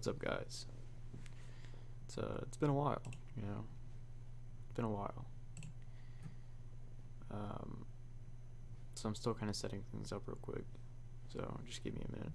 What's up, guys? It's been a while, you know. It's been a while. So I'm still kind of setting things up real quick. So just give me a minute.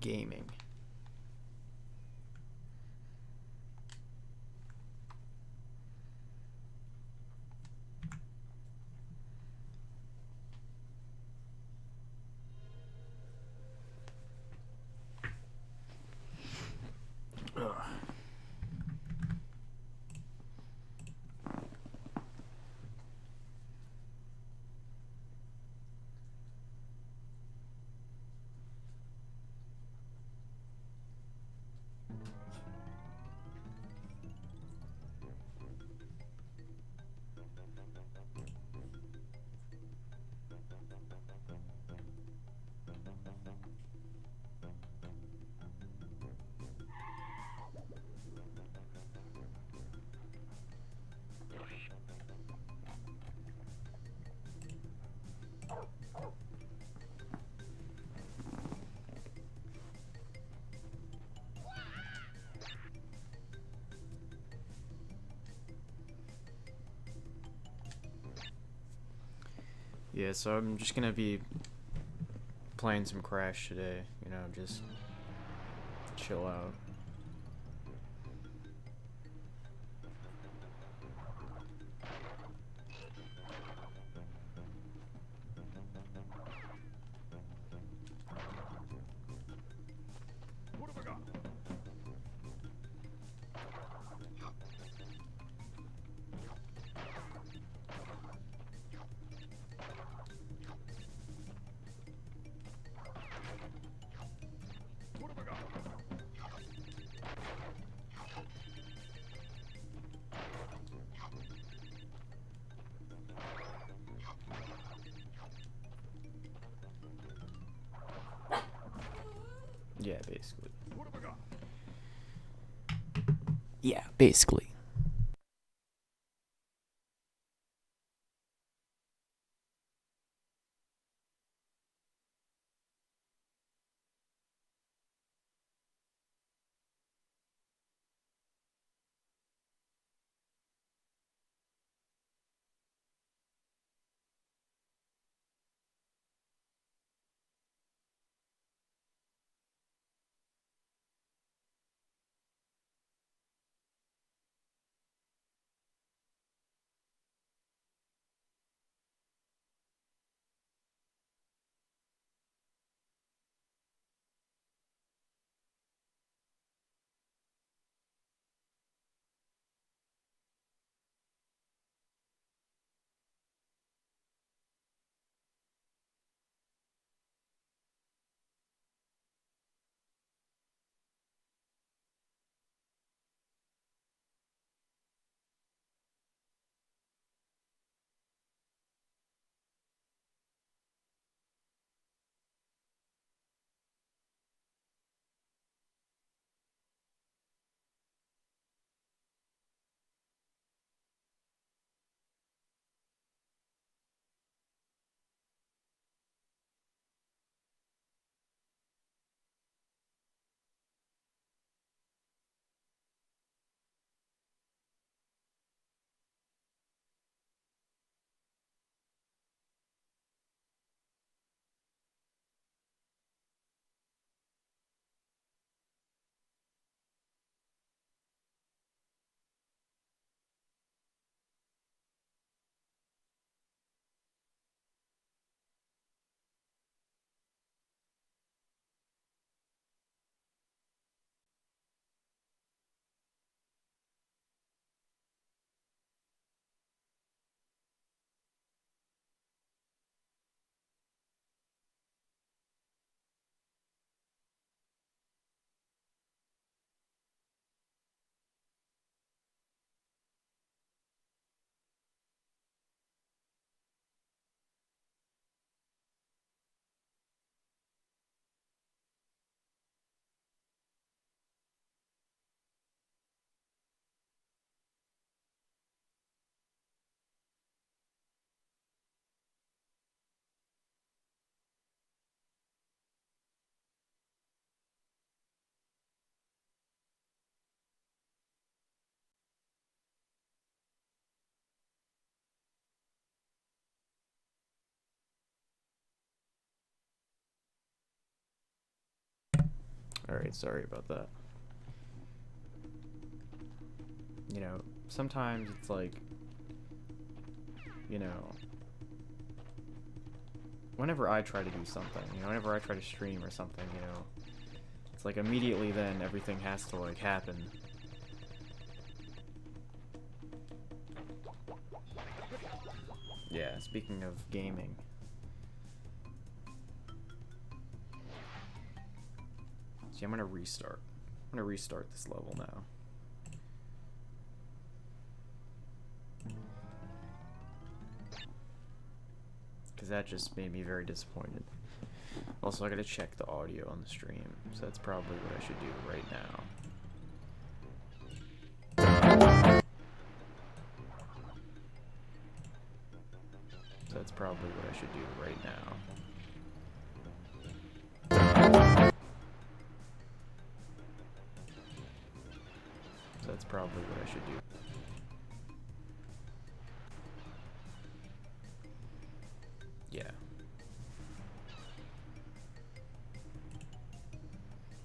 gaming. Ugh. Yeah, so I'm just gonna be playing some Crash today, you know, just chill out. What have I got? What have I got? Yeah, basically. What have I got? Yeah, basically. Alright, sorry about that. You know, sometimes it's like, you know, whenever I try to do something, you know, whenever I try to stream or something, you know, it's like immediately then everything has to like happen. Yeah, speaking of gaming. See, I'm gonna restart. I'm gonna restart this level now. Because that just made me very disappointed. Also, I gotta check the audio on the stream, so that's probably what I should do right now. So that's probably what I should do right now. So that's probably what I should do. Yeah.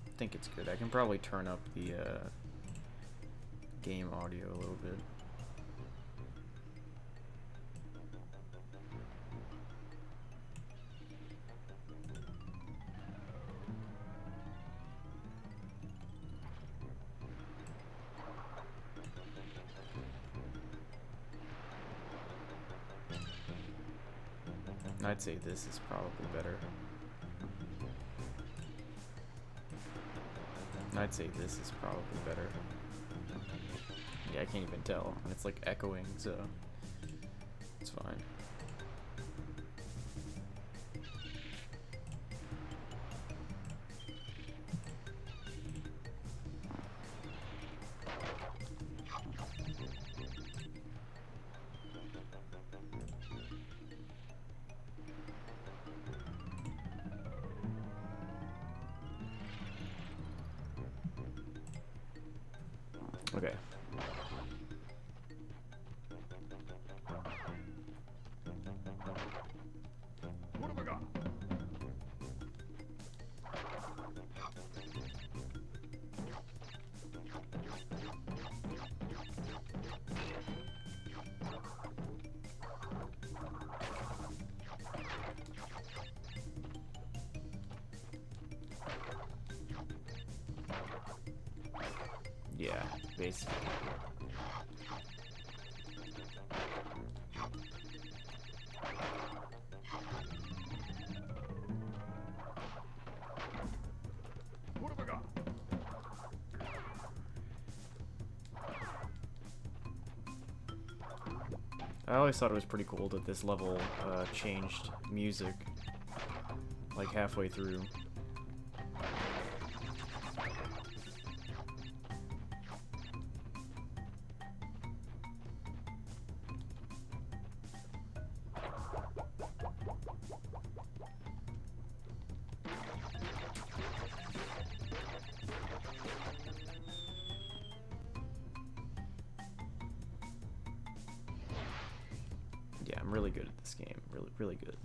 I think it's good. I can probably turn up the game audio a little bit. I'd say this is probably better. I'd say this is probably better. Yeah, I can't even tell. And it's like echoing, so it's fine. Okay. What have I got? Yeah, basically. What have I got? I always thought it was pretty cool that this level changed music like halfway through. Yeah, I'm really good at this game. Really, really good.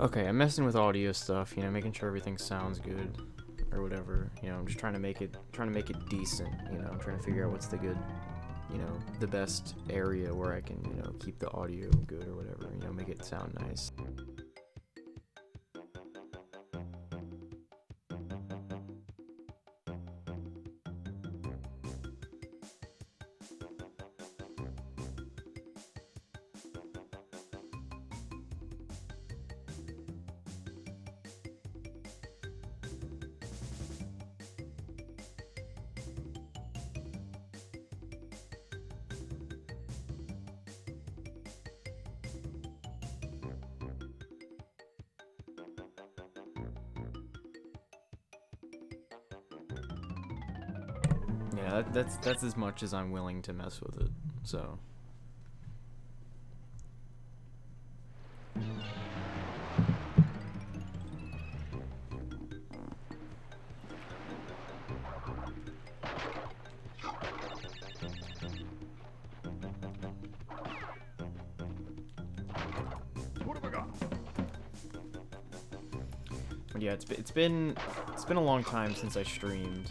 Okay, I'm messing with audio stuff, you know, making sure everything sounds good or whatever. You know, I'm just trying to make it decent, you know. I'm trying to figure out what's the good, you know, the best area where I can, you know, keep the audio good or whatever, you know, make it sound nice. Yeah, that's as much as I'm willing to mess with it. So. What have I got? But yeah, it's been a long time since I streamed.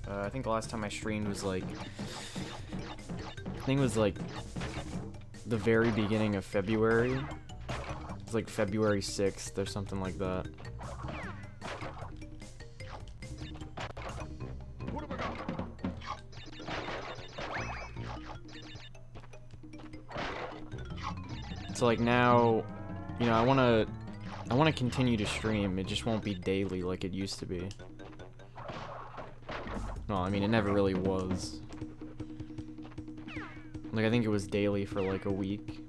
I think the last time I streamed was like, I think it was like the very beginning of February. It's like February 6th or something like that. What have I got? So like now, you know, I wanna continue to stream. It just won't be daily like it used to be. Well, I mean, it never really was. Like, I think it was daily for like a week.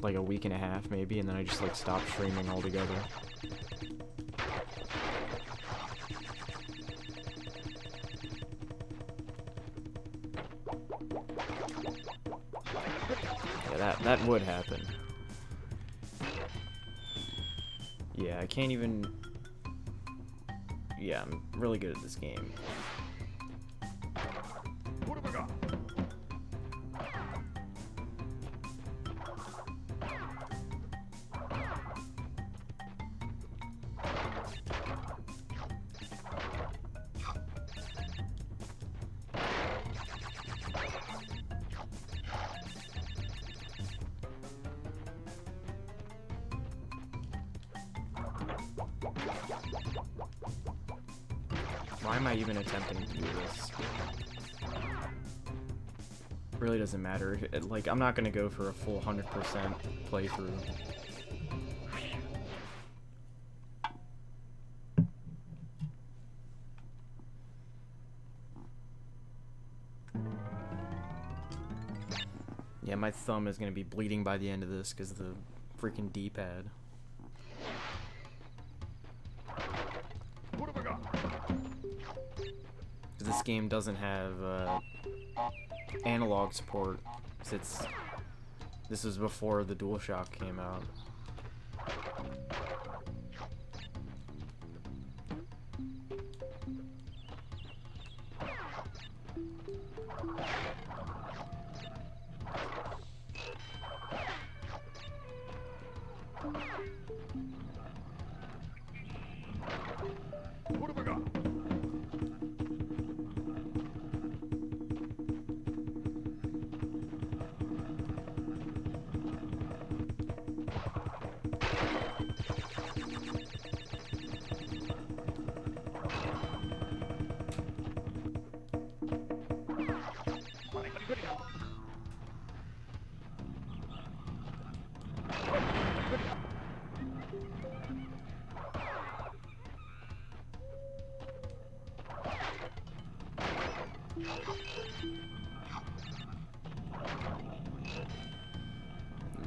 Like a week and a half, maybe, and then I just like stopped streaming altogether. Yeah, that would happen. Yeah, I can't even... Yeah, I'm really good at this game. What have I got? Why am I even attempting to do this? Really doesn't matter. Like, I'm not gonna go for a full 100% playthrough. Yeah, my thumb is gonna be bleeding by the end of this because of the freaking D-pad. What have I got? This game doesn't have analog support. This was before the DualShock came out. What have I got?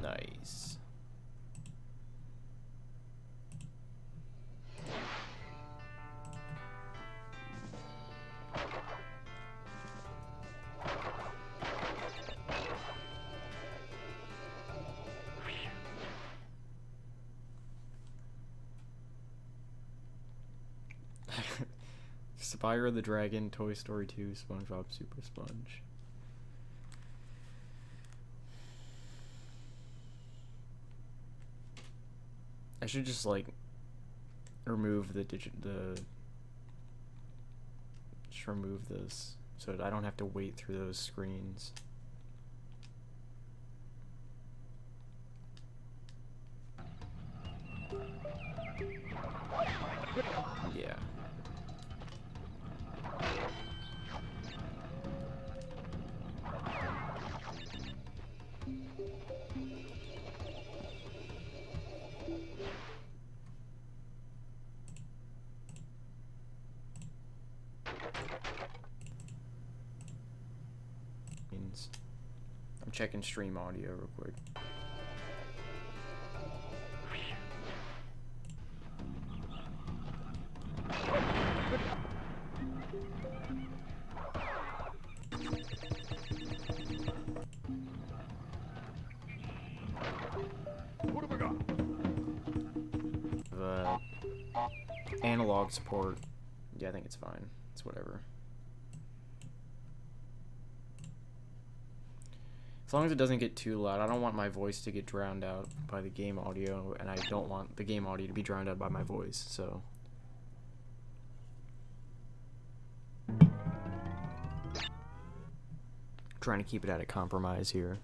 Nice. Spyro the Dragon, Toy Story 2, SpongeBob Super Sponge. I should just like remove just remove this so that I don't have to wait through those screens. Yeah. I'm checking stream audio real quick. What have I got? Analog support. Yeah, I think it's fine. It's whatever. As long as it doesn't get too loud. I don't want my voice to get drowned out by the game audio, and I don't want the game audio to be drowned out by my voice, so. Trying to keep it at a compromise here.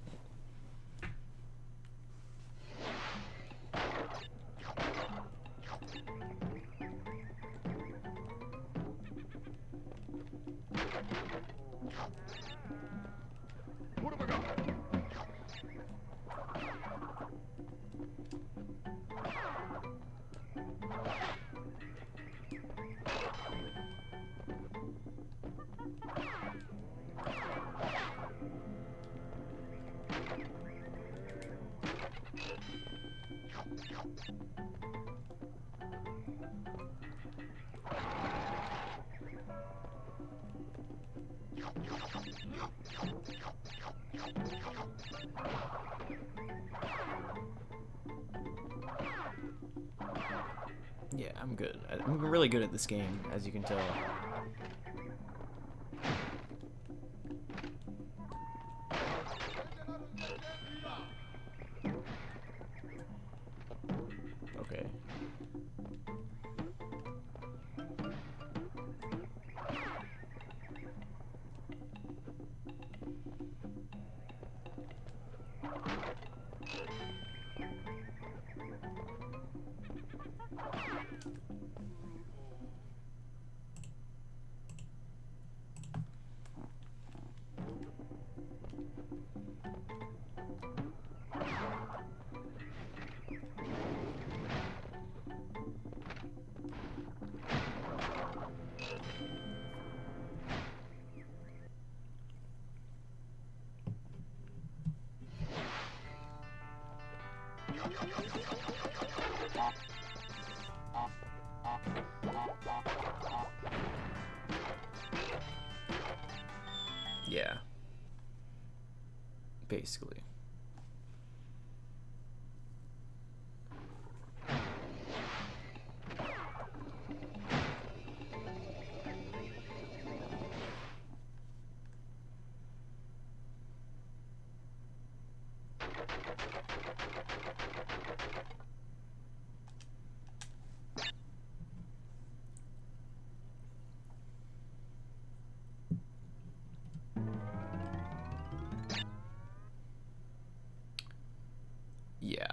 What have I got? Yeah, I'm good. I'm really good at this game, as you can tell. Okay. Yeah. Basically. Yeah.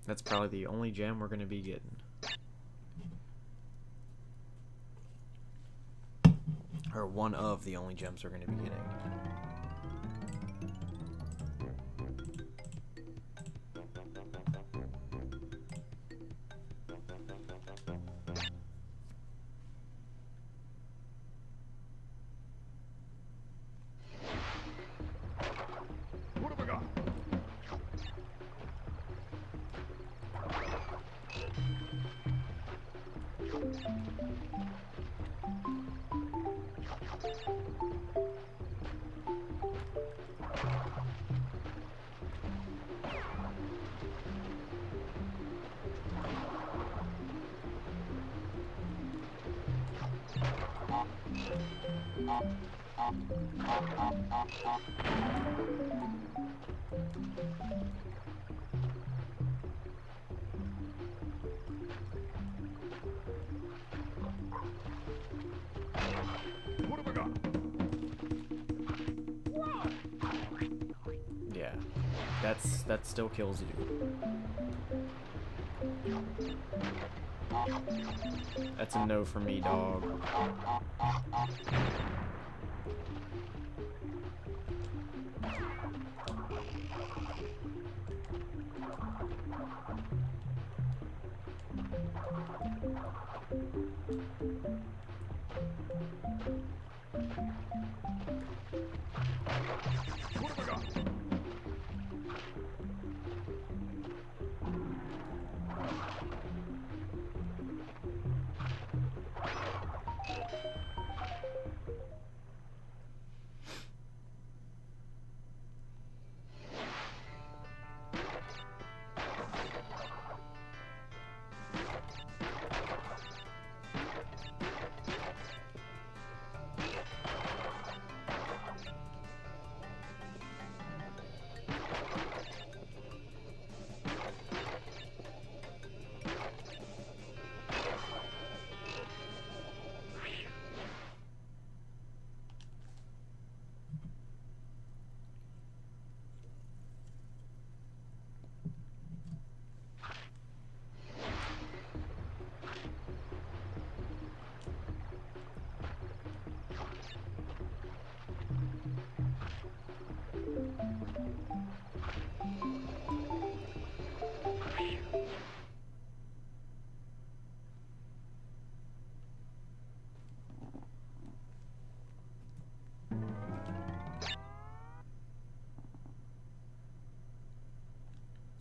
That's probably the only gem we're gonna be getting. Or one of the only gems we're gonna be getting. What have I got? What have I got? Yeah, that still kills you. That's a no for me, dog. What have I got?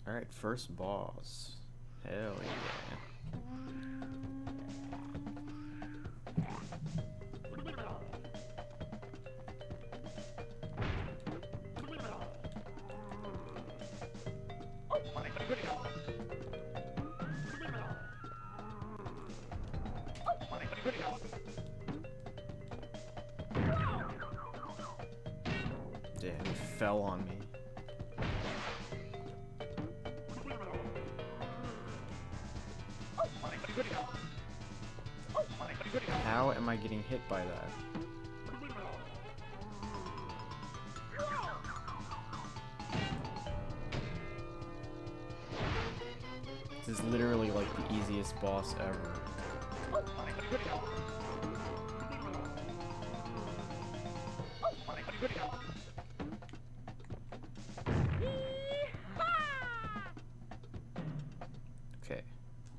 Alright, first boss. Hell yeah. Damn, he fell on me. How am I getting hit by that? This is literally like the easiest boss ever. Okay,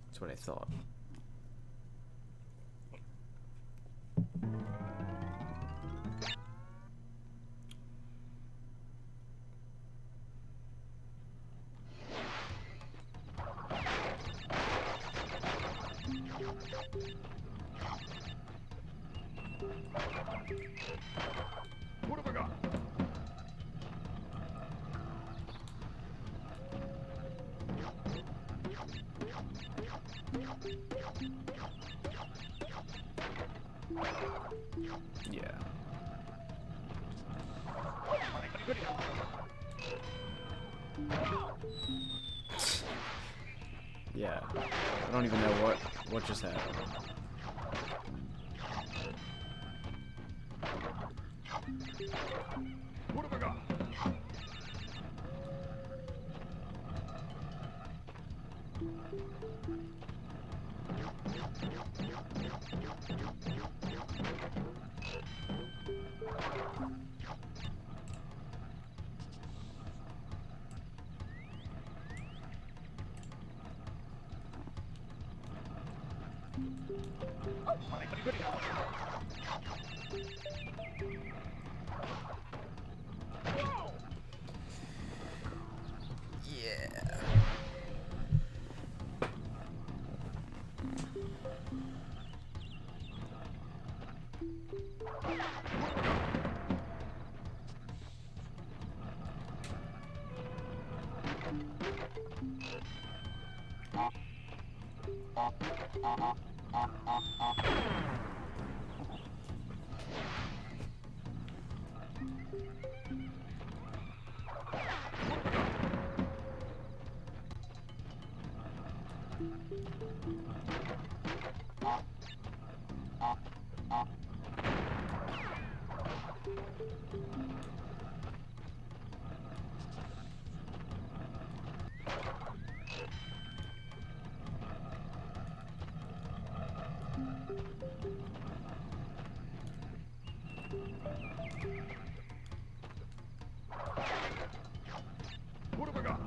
that's what I thought. What have I got? Yeah. Yeah. I don't even know what just happened. What have I got? Yeah. What have I got?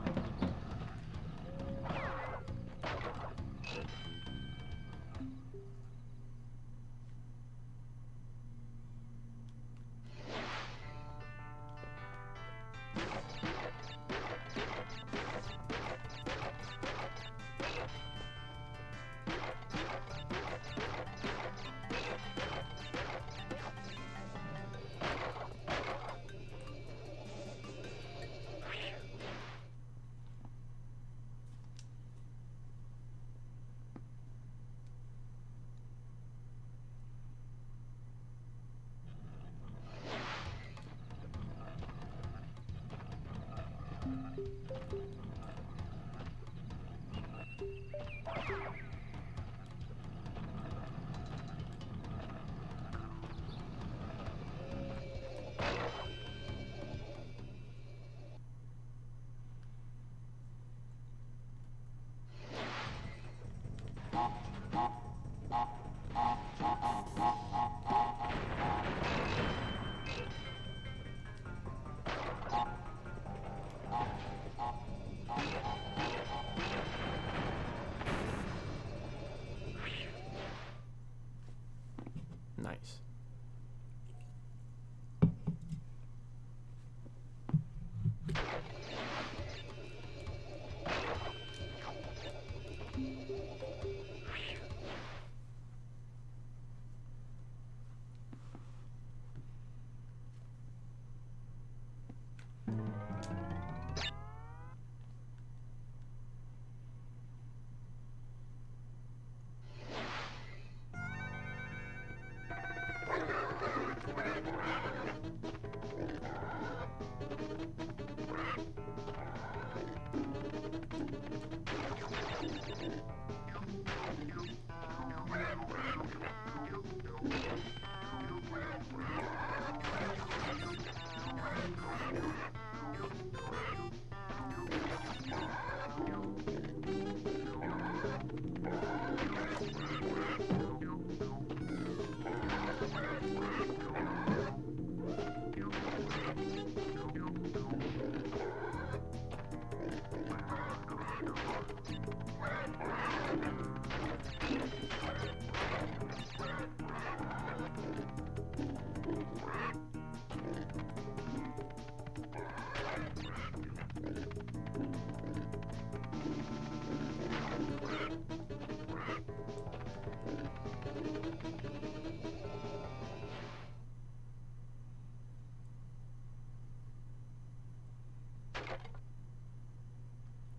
Nice.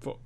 Fuck.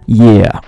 Yeah.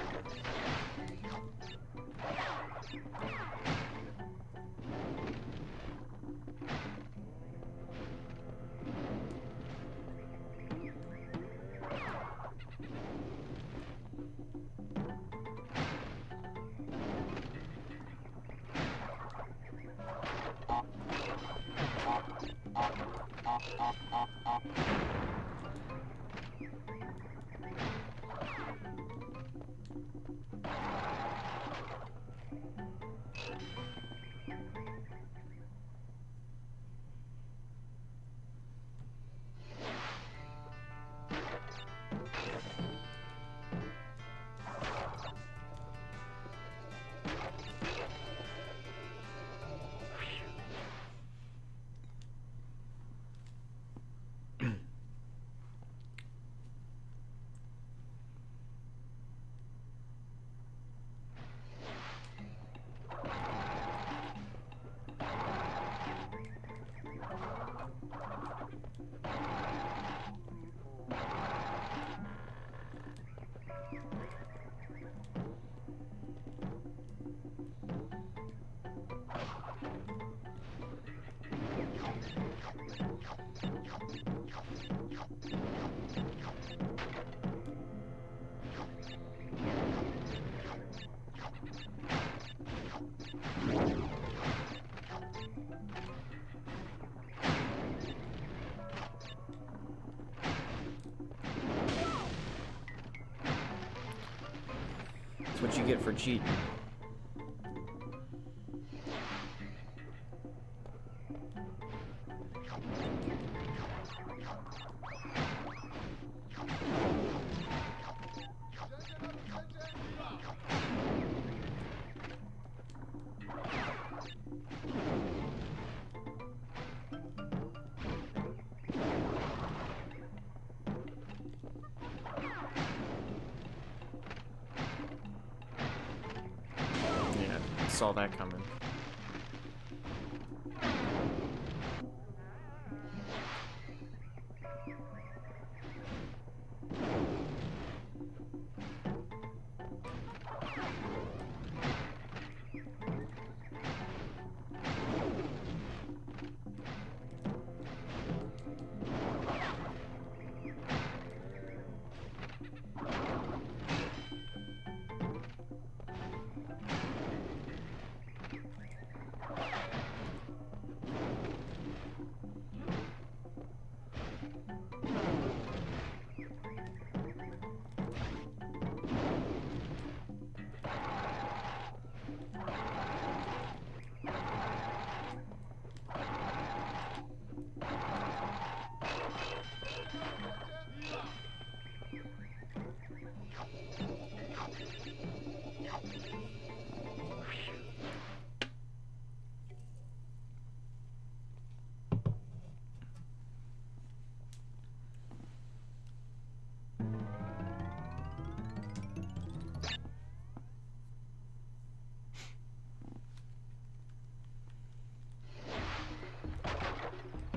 That's what you get for cheating. Saw that coming.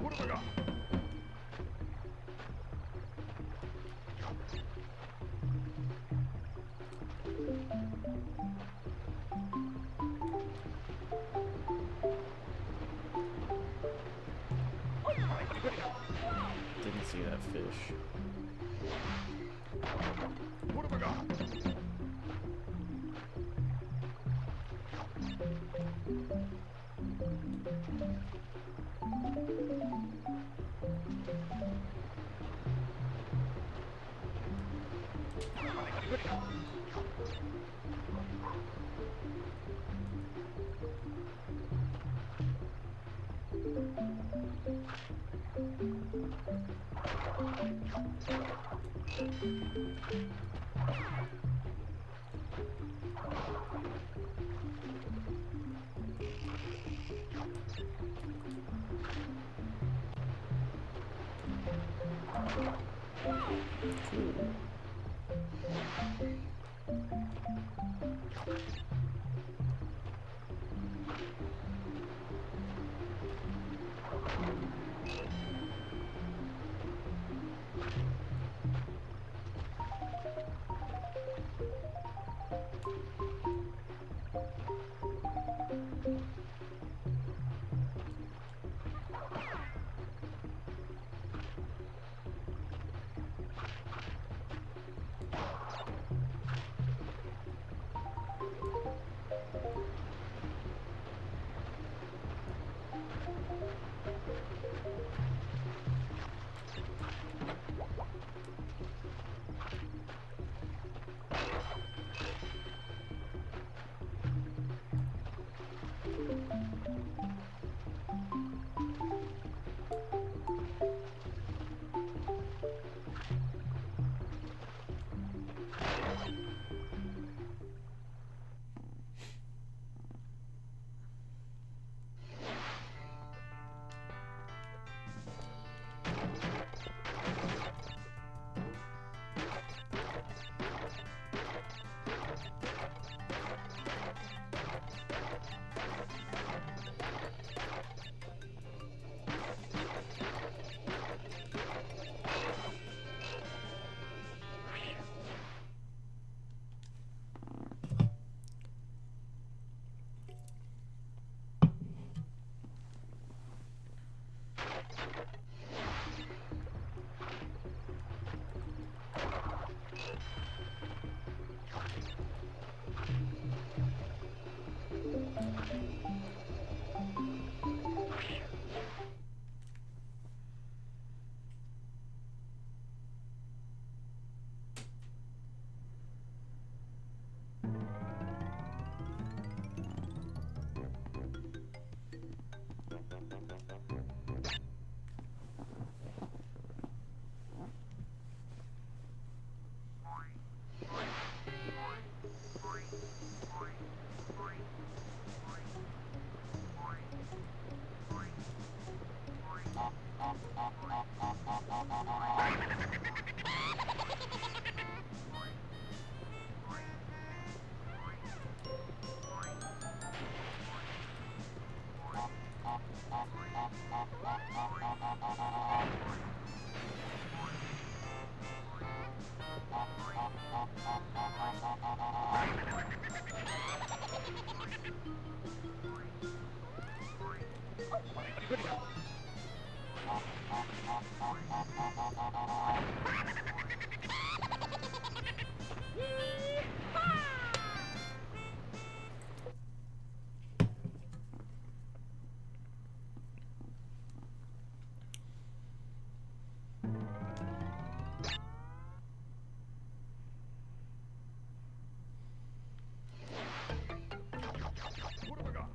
What have I got? Didn't see that fish. What have I got? What have I got?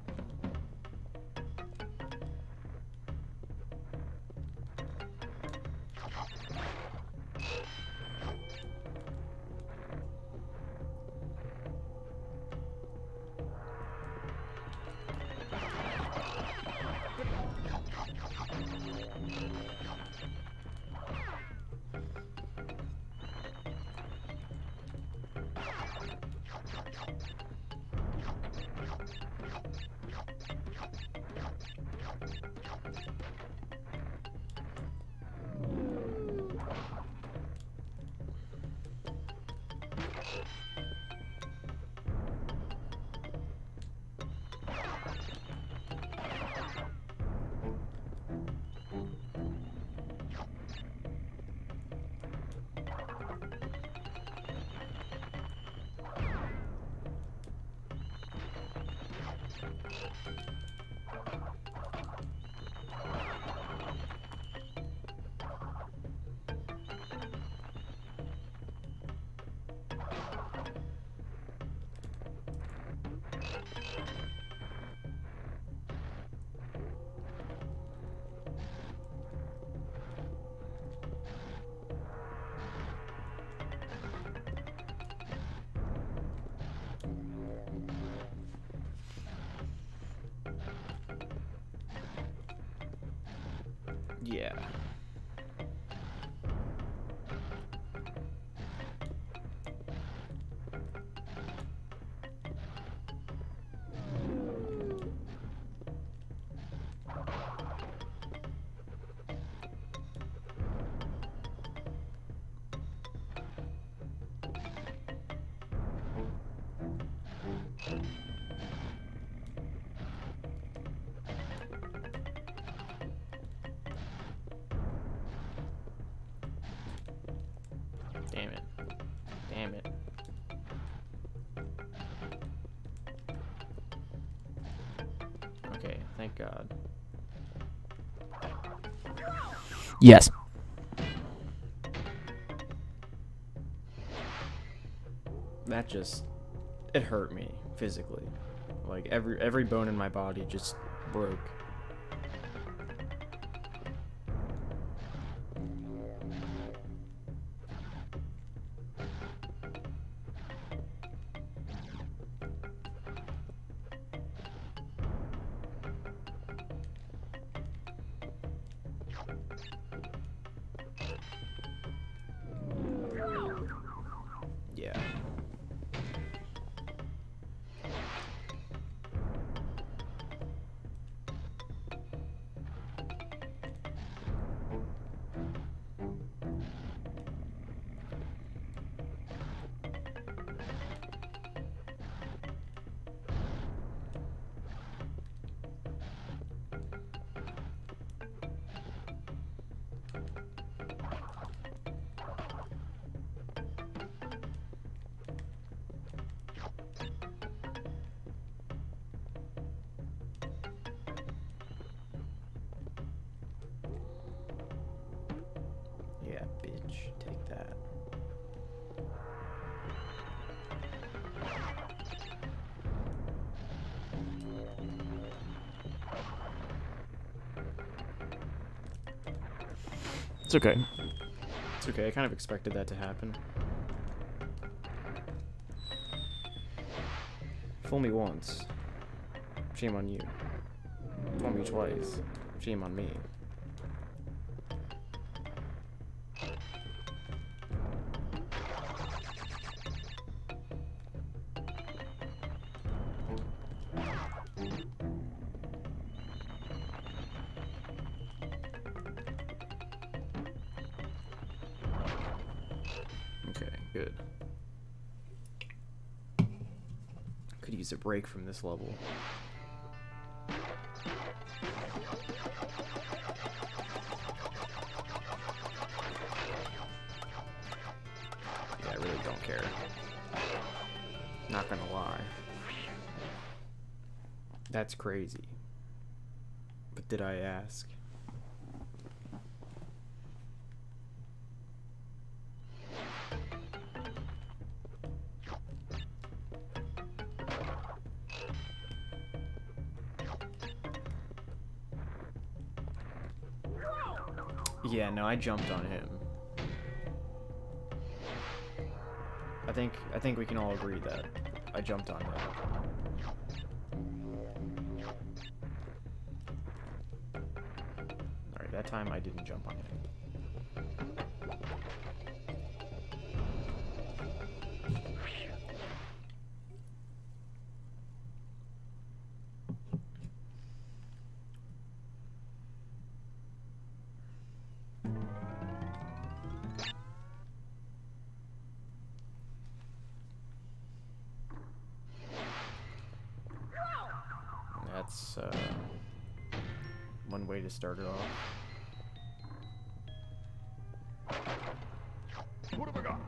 Yeah. Damn it. Damn it. Okay, thank God. Yes. That just... it hurt me, physically. Like, every bone in my body just broke. Yeah. Yeah, bitch. Take that. It's okay. It's okay. I kind of expected that to happen. Fool me once. Shame on you. Fool me twice. Shame on me. Okay, good. Could use a break from this level. Yeah, I really don't care. Not gonna lie. That's crazy. But did I ask? Yeah, no, I jumped on him. I think we can all agree that I jumped on him. Alright, that time I didn't jump on him. That's one way to start it off. What have I got?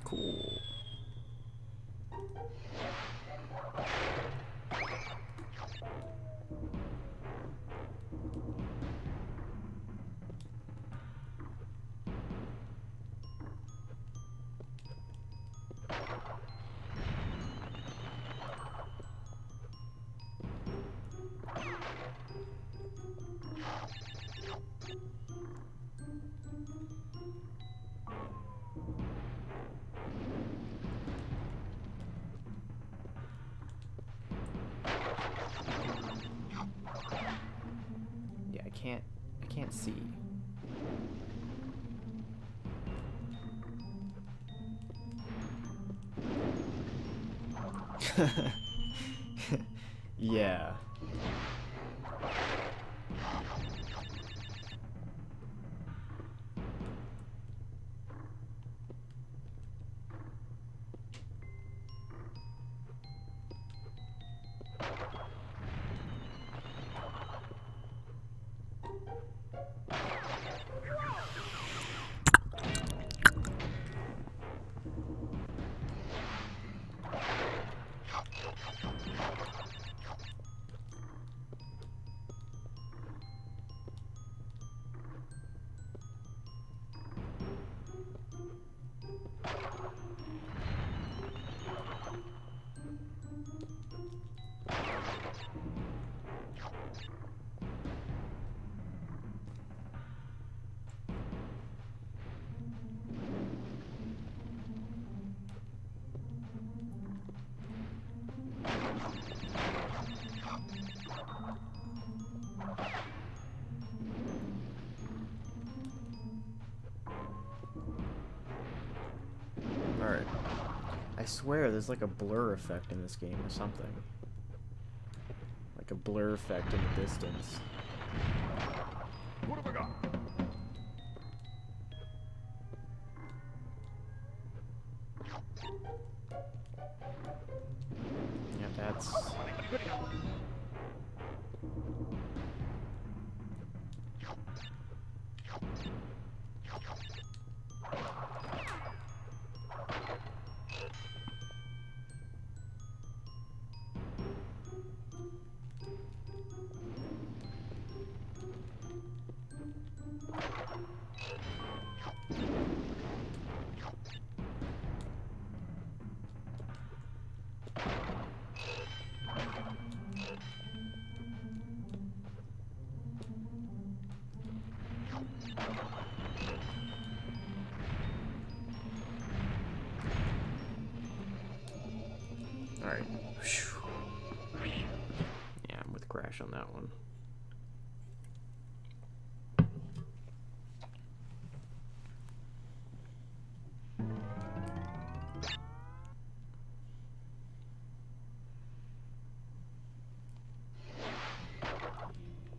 Cool. Yeah, I can't see. Yeah. Alright. I swear there's like a blur effect in this game or something. Like a blur effect in the distance. What have I got? Yeah, that's... Alright. Yeah, I'm with Crash on that one.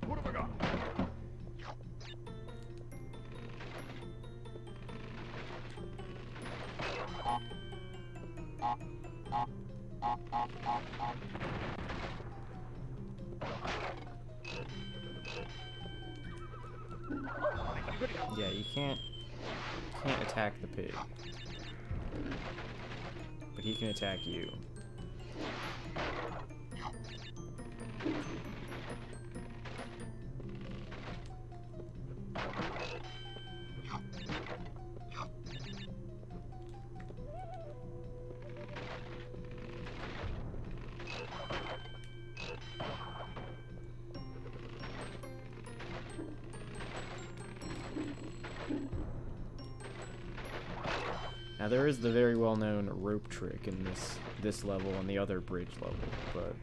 What have I got? Yeah, you can't attack the pig. But he can attack you. Now there is the very well-known rope trick in this level and the other bridge level, but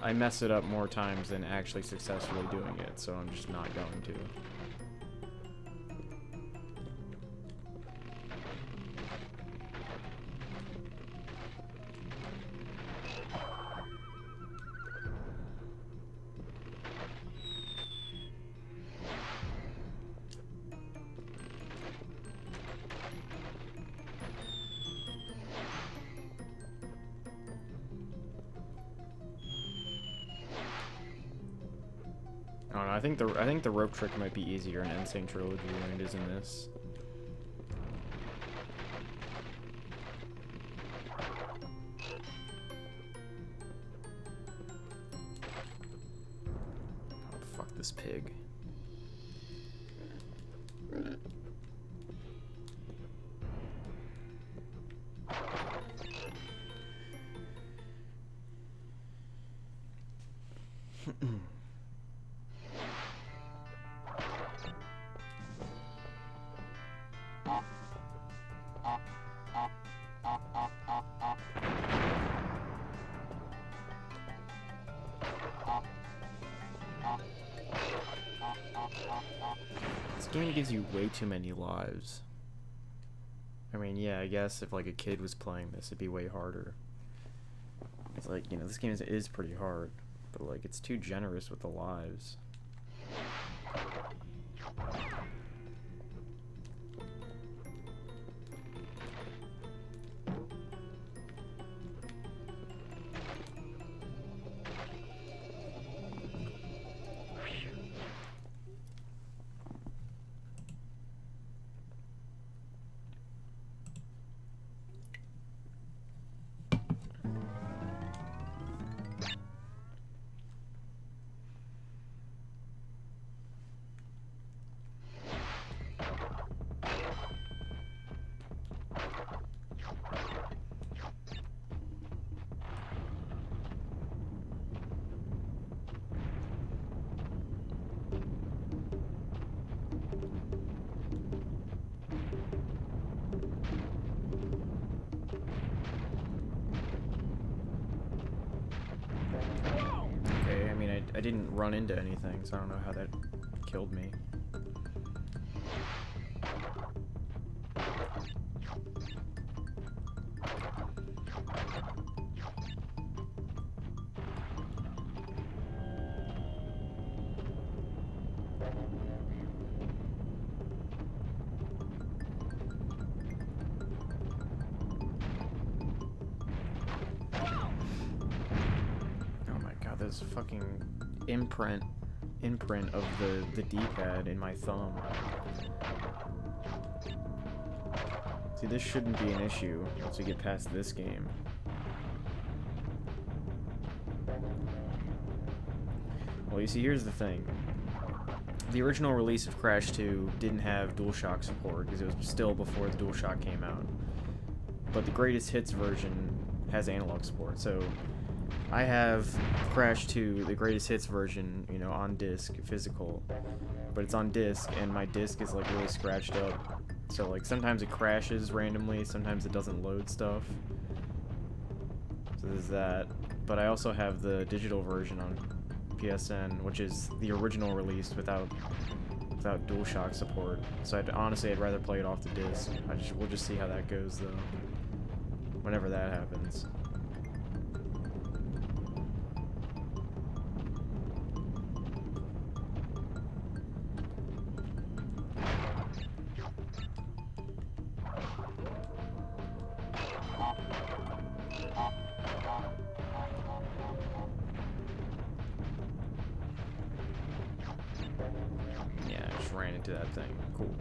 I mess it up more times than actually successfully doing it, so I'm just not going to. I don't know. I think the rope trick might be easier in Insane Trilogy than it is in this. Oh, fuck this pig. This game gives you way too many lives. I mean, yeah, I guess if like a kid was playing this, it'd be way harder. It's like, you know, this game is pretty hard, but like it's too generous with the lives. I didn't run into anything, so I don't know how that killed me. Oh my god, there's fucking imprint of the D-pad in my thumb. See, this shouldn't be an issue once we get past this game. Well, you see, here's the thing. The original release of Crash 2 didn't have DualShock support because it was still before the DualShock came out. But the Greatest Hits version has analog support, so I have Crash 2, the greatest hits version, you know, on disc, physical. But it's on disc, and my disc is like really scratched up. So like sometimes it crashes randomly, sometimes it doesn't load stuff. So there's that. But I also have the digital version on PSN, which is the original release without DualShock support. So honestly I'd rather play it off the disc. We'll just see how that goes though. Whenever that happens. Yeah, I just ran into that thing. Cool.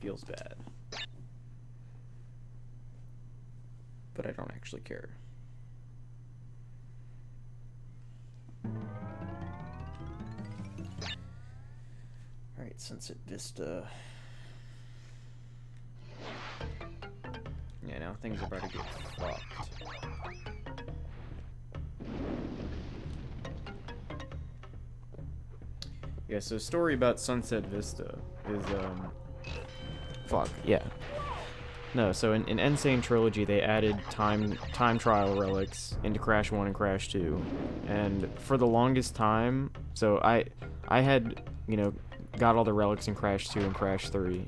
Feels bad. But I don't actually care. Alright, Sunset Vista. Yeah, now things are about to get fucked. Yeah, so story about Sunset Vista is, fuck, yeah. No, so in Insane Trilogy, they added time trial relics into Crash 1 and Crash 2. And for the longest time, so I had, you know, got all the relics in Crash 2 and Crash 3.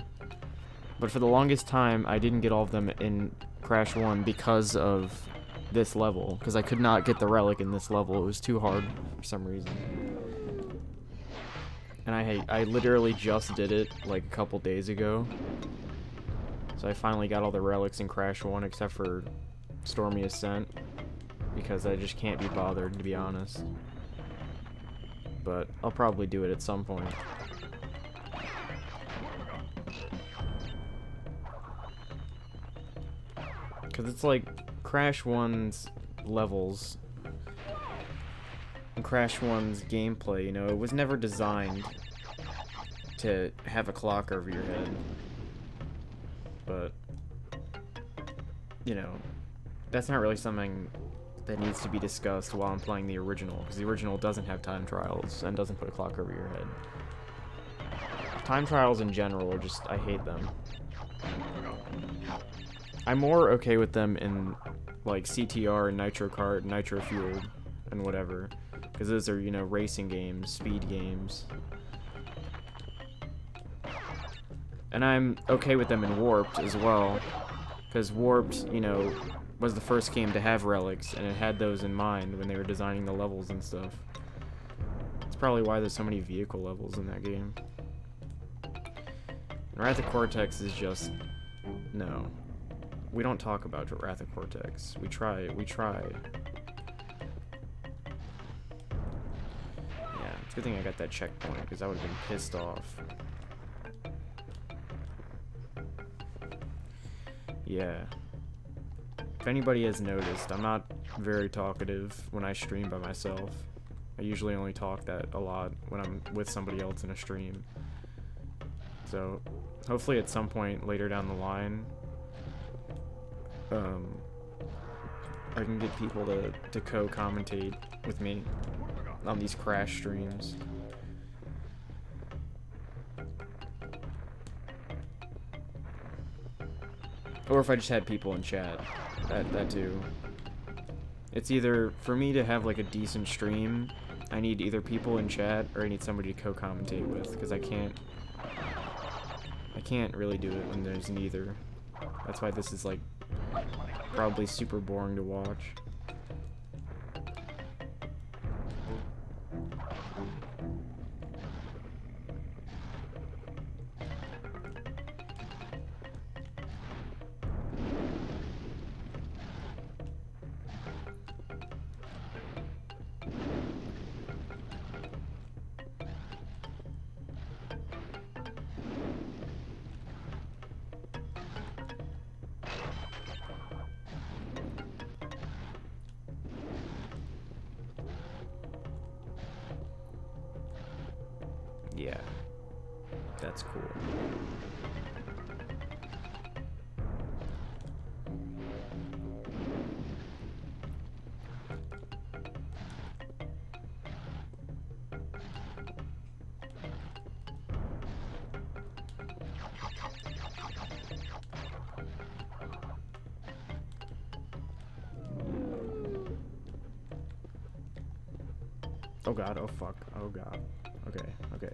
But for the longest time, I didn't get all of them in Crash 1 because of this level. Because I could not get the relic in this level. It was too hard for some reason. And I literally just did it, like, a couple days ago. So I finally got all the relics in Crash 1 except for Stormy Ascent. Because I just can't be bothered, to be honest. But I'll probably do it at some point. Because it's like Crash 1's levels and Crash 1's gameplay, you know, it was never designed to have a clock over your head. But, you know, that's not really something that needs to be discussed while I'm playing the original, because the original doesn't have time trials and doesn't put a clock over your head. Time trials in general are just, I hate them. I'm more okay with them in, like, CTR and Nitro Kart, Nitro Fueled, and whatever. Because those are, you know, racing games, speed games. And I'm okay with them in Warped as well. Because Warped, you know, was the first game to have relics, and it had those in mind when they were designing the levels and stuff. That's probably why there's so many vehicle levels in that game. And Wrath of Cortex is just... no. We don't talk about Wrath of Cortex. We try. Yeah, it's a good thing I got that checkpoint, because I would have been pissed off. Yeah. If anybody has noticed, I'm not very talkative when I stream by myself. I usually only talk that a lot when I'm with somebody else in a stream. So, hopefully at some point later down the line, I can get people to co-commentate with me on these Crash streams. Or if I just had people in chat, that too. It's either, for me to have like a decent stream, I need either people in chat or I need somebody to co-commentate with, because I can't really do it when there's neither. That's why this is like probably super boring to watch. Yeah. That's cool. Oh god, oh fuck, oh god. Okay, okay.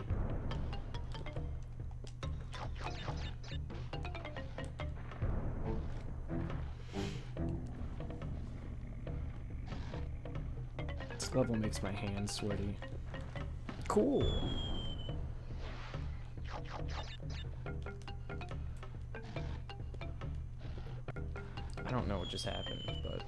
This level makes my hands sweaty. Cool. I don't know what just happened, but...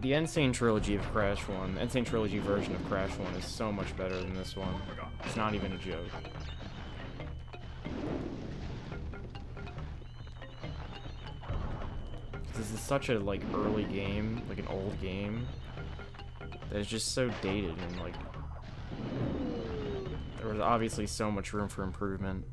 The Insane Trilogy of Crash 1, the Insane Trilogy version of Crash 1 is so much better than this one. It's not even a joke. This is such a, like, early game, like an old game, that is just so dated and, like, there was obviously so much room for improvement.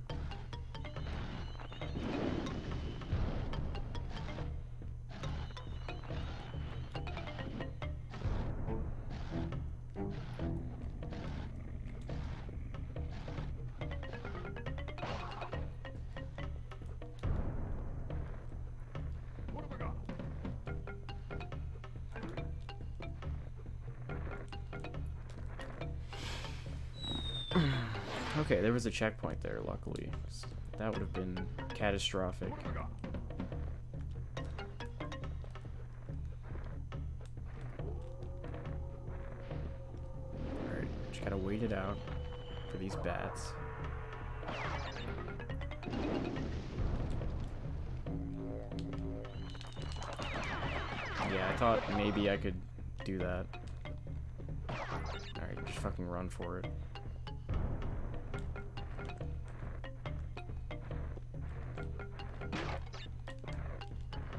Okay, there was a checkpoint there, luckily. That would have been catastrophic. Alright, just gotta wait it out for these bats. Yeah, I thought maybe I could do that. Alright, just fucking run for it.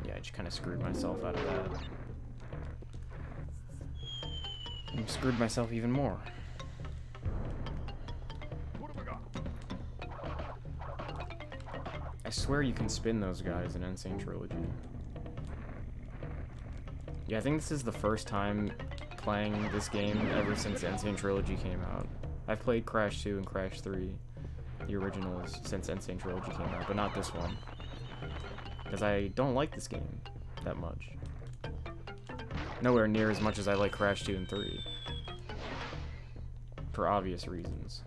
Yeah, I just kind of screwed myself out of that. And screwed myself even more. I swear you can spin those guys in Insane Trilogy. Yeah, I think this is the first time playing this game ever since Insane Trilogy came out. I've played Crash 2 and Crash 3, the originals, since Insane Trilogy came out, but not this one. Because I don't like this game that much. Nowhere near as much as I like Crash 2 and 3. For obvious reasons.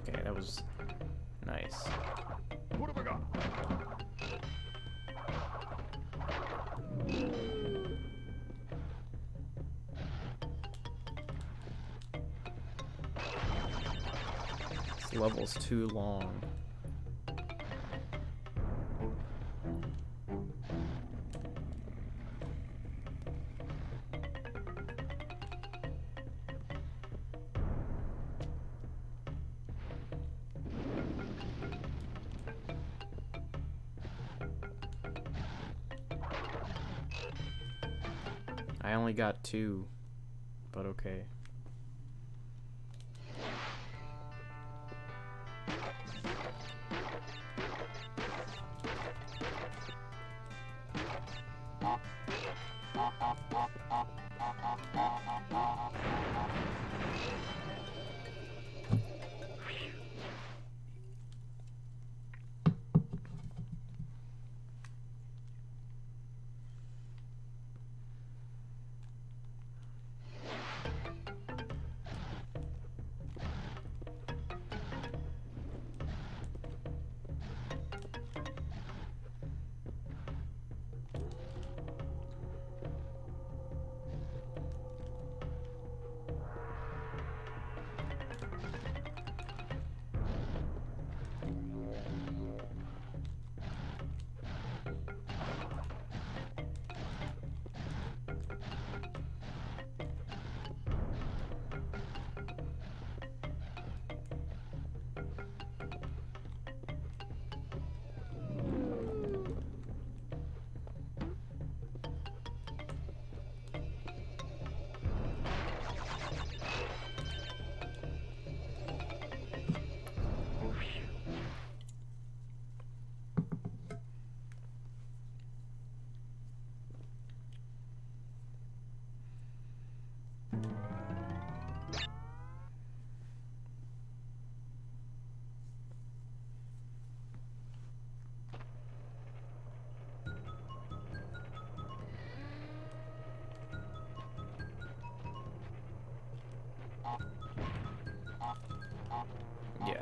Okay, that was nice. What have I got? This level's too long. I only got 2, but okay. Yeah.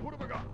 What have I got?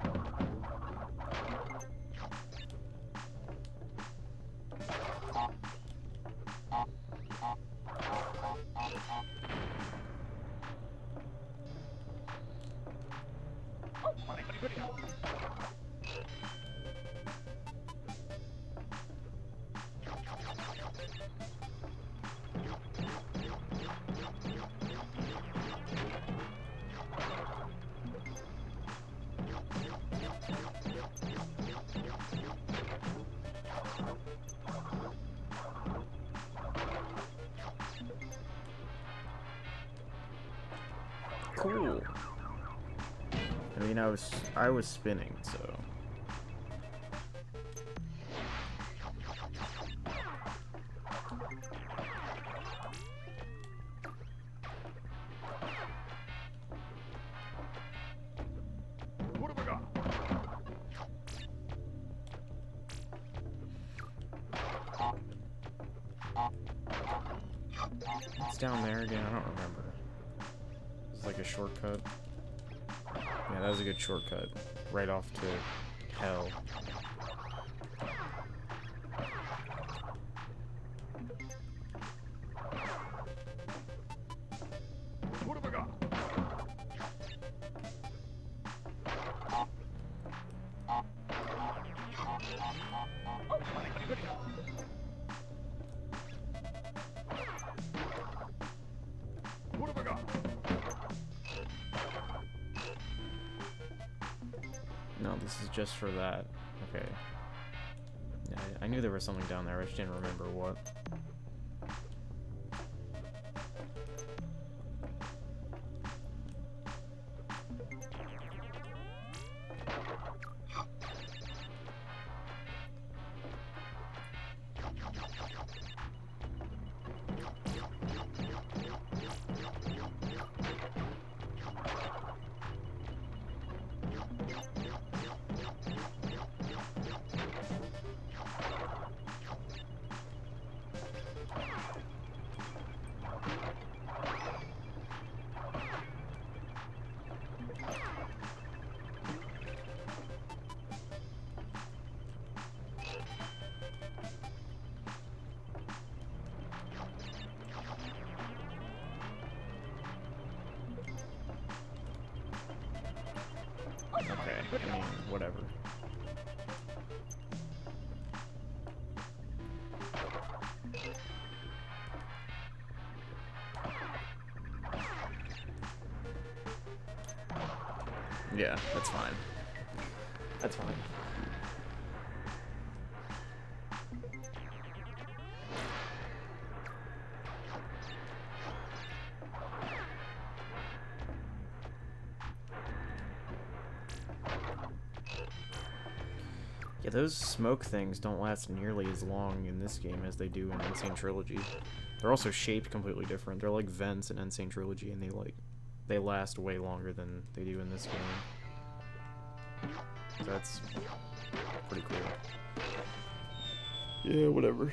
Cool. I mean, I was spinning, so. What have I got? It's down there again. I don't remember. It's like a shortcut. Yeah, that was a good shortcut. Right off to hell. What have I got? What have I got? No, this is just for that. Okay. Yeah, I knew there was something down there. I just didn't remember what. Okay, I mean, whatever. Yeah, that's fine. That's fine. Yeah, those smoke things don't last nearly as long in this game as they do in Insane Trilogy. They're also shaped completely different. They're like vents in Insane Trilogy, and they last way longer than they do in this game. So that's pretty cool. Yeah, whatever.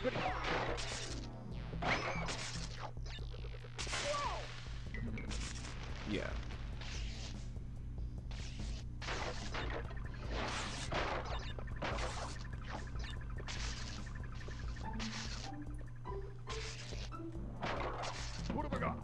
Yeah. What have I got?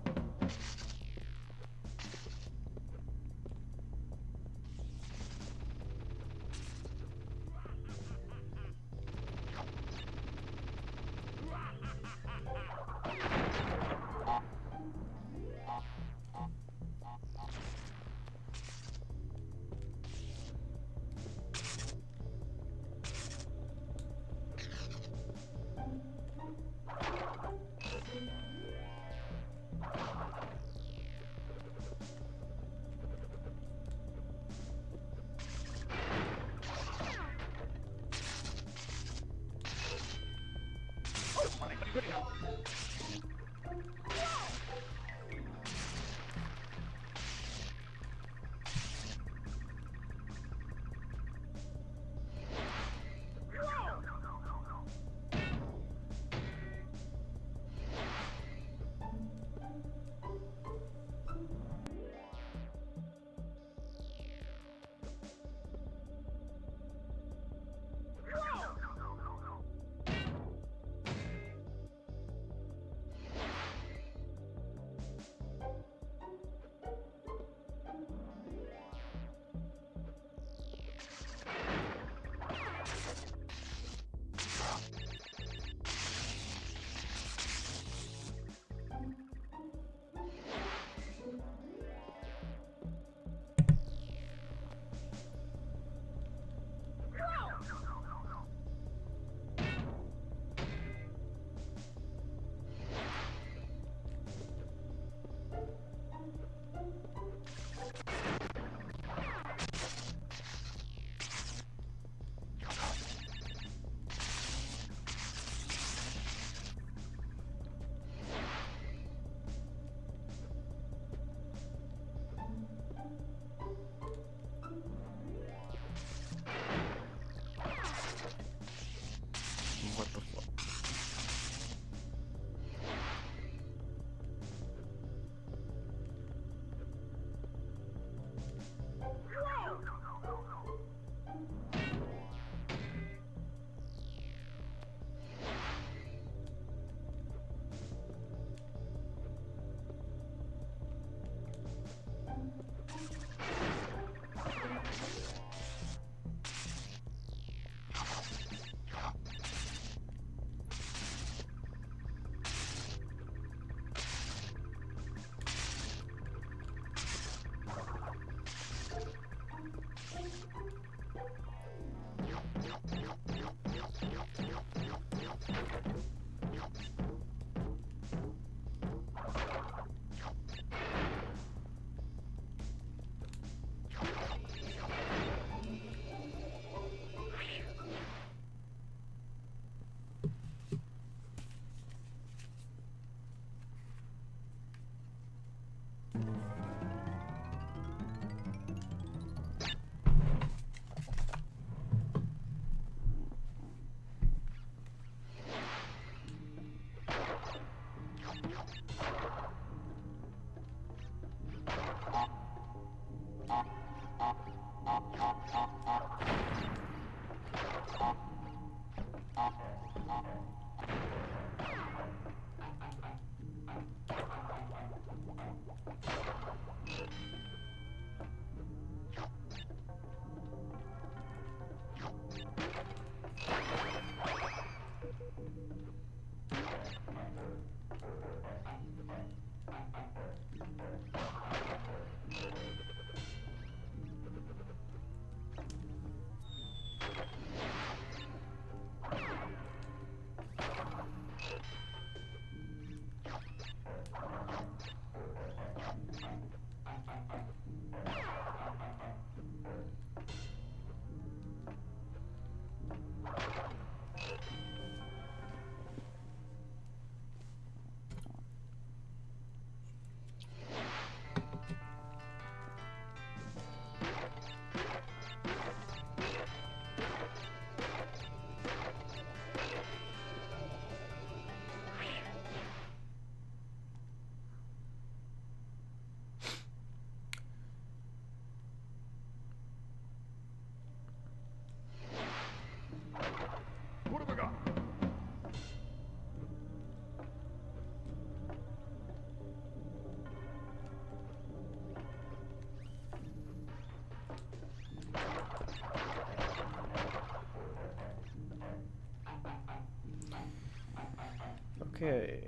Okay.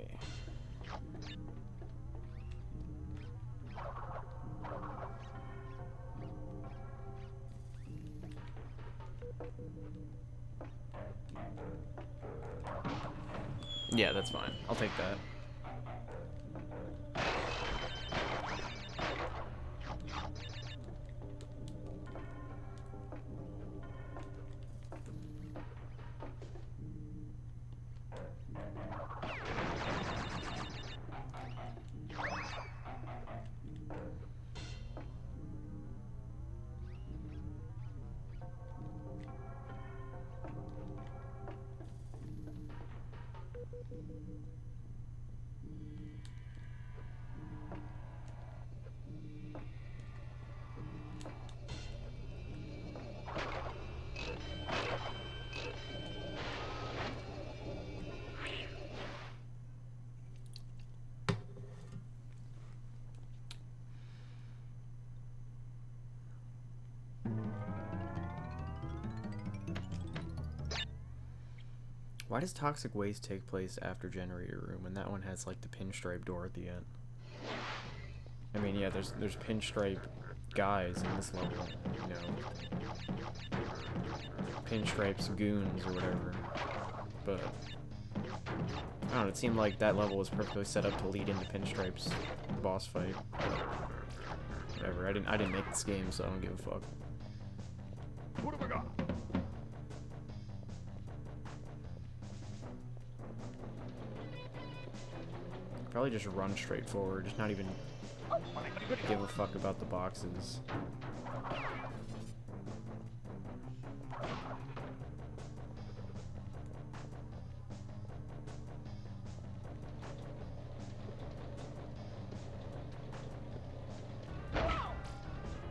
Yeah, that's fine. I'll take that. Why does Toxic Waste take place after Generator Room when that one has like the pinstripe door at the end? I mean, yeah, there's pinstripe guys in this level, you know, pinstripes goons or whatever. But I don't know. It seemed like that level was perfectly set up to lead into Pinstripe's boss fight. But whatever. I didn't make this game, so I don't give a fuck. What have I got? Probably just run straight forward, just not even give a fuck about the boxes.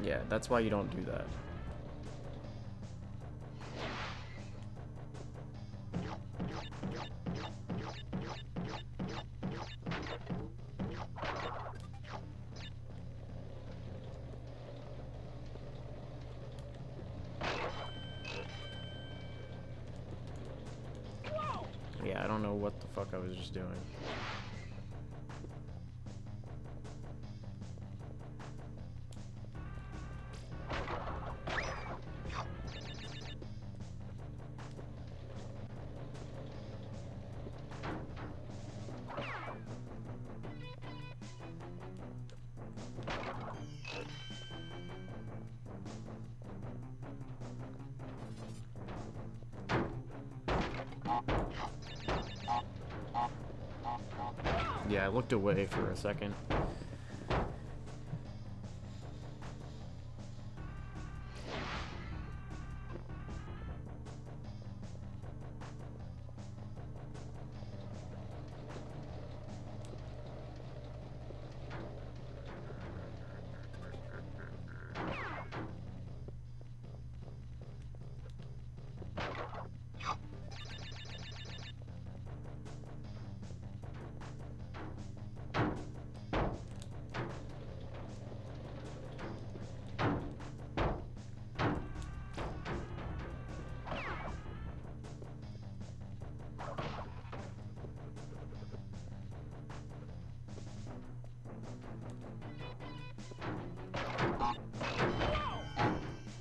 Yeah, that's why you don't do that. Yeah, I don't know what the fuck I was just doing. Yeah, I looked away for a second.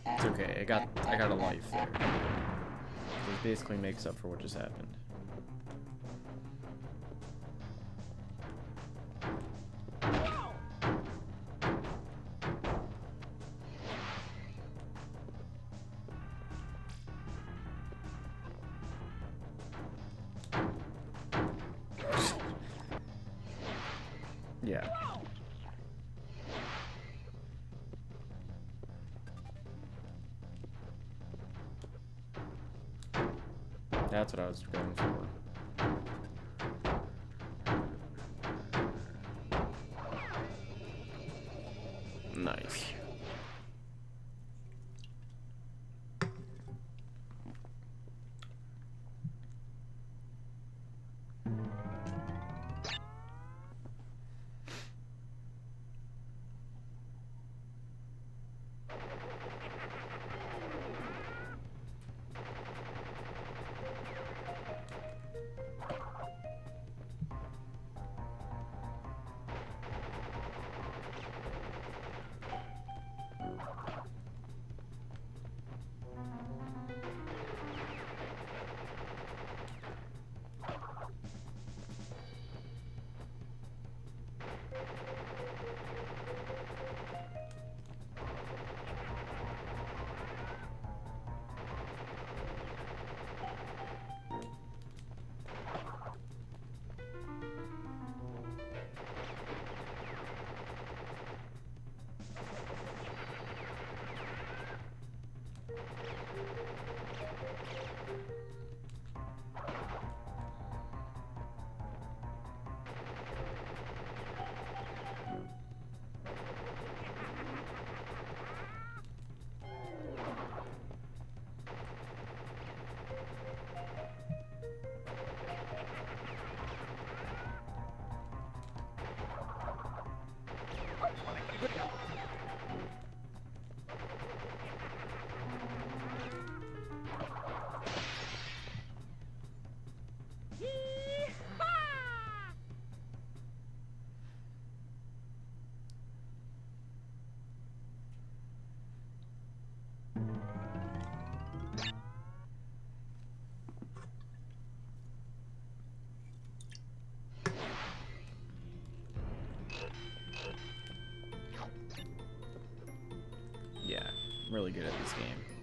It's okay, I got a life there. This basically makes up for what just happened. Yeah. That's what I was going for. Nice. really good at this game.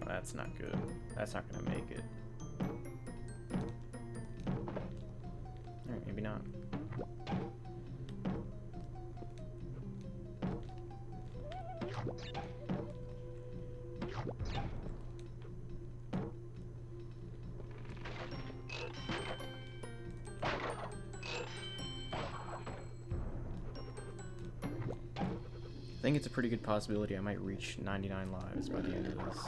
That's not good. That's not gonna make it. Alright, maybe not. I think it's a pretty good possibility I might reach 99 lives by the end of this.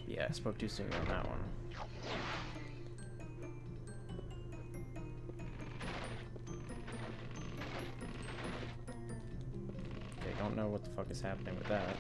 Yeah, I spoke too soon on that one. Don't know what the fuck is happening with that.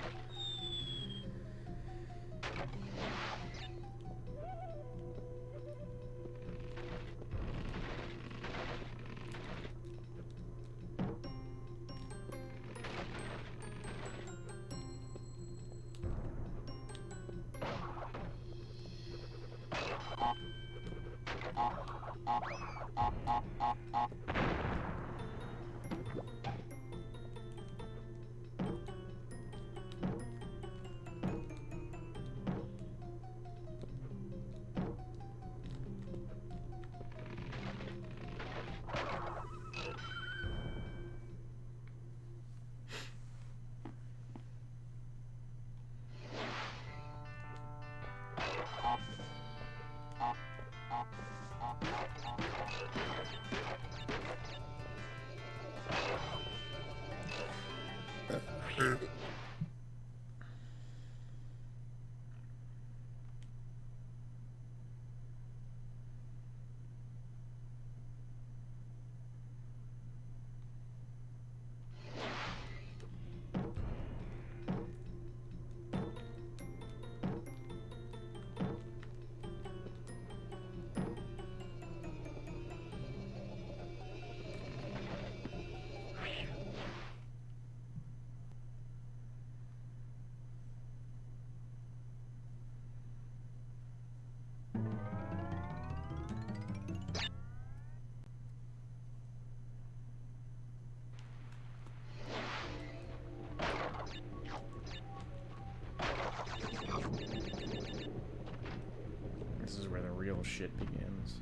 This is where the real shit begins.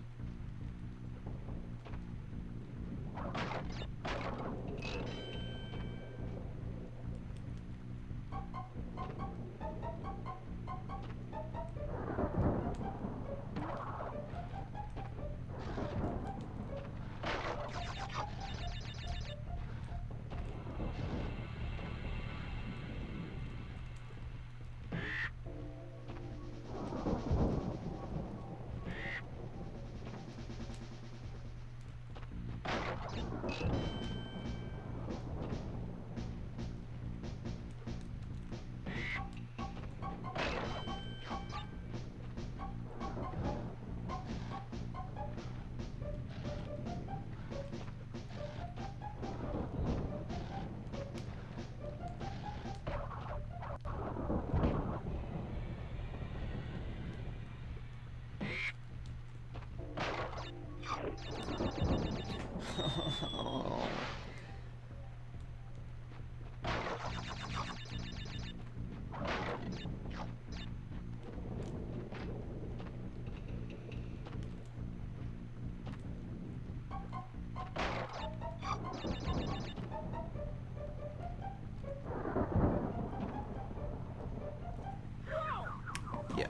Yeah.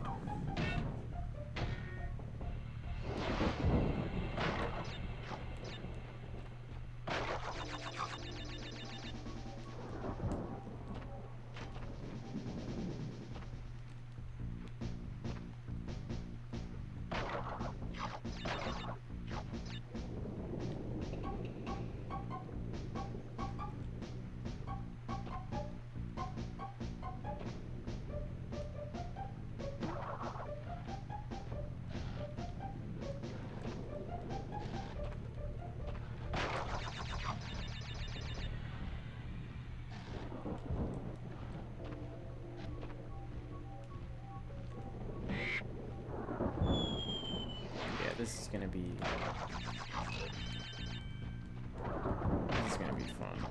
This is gonna be fun.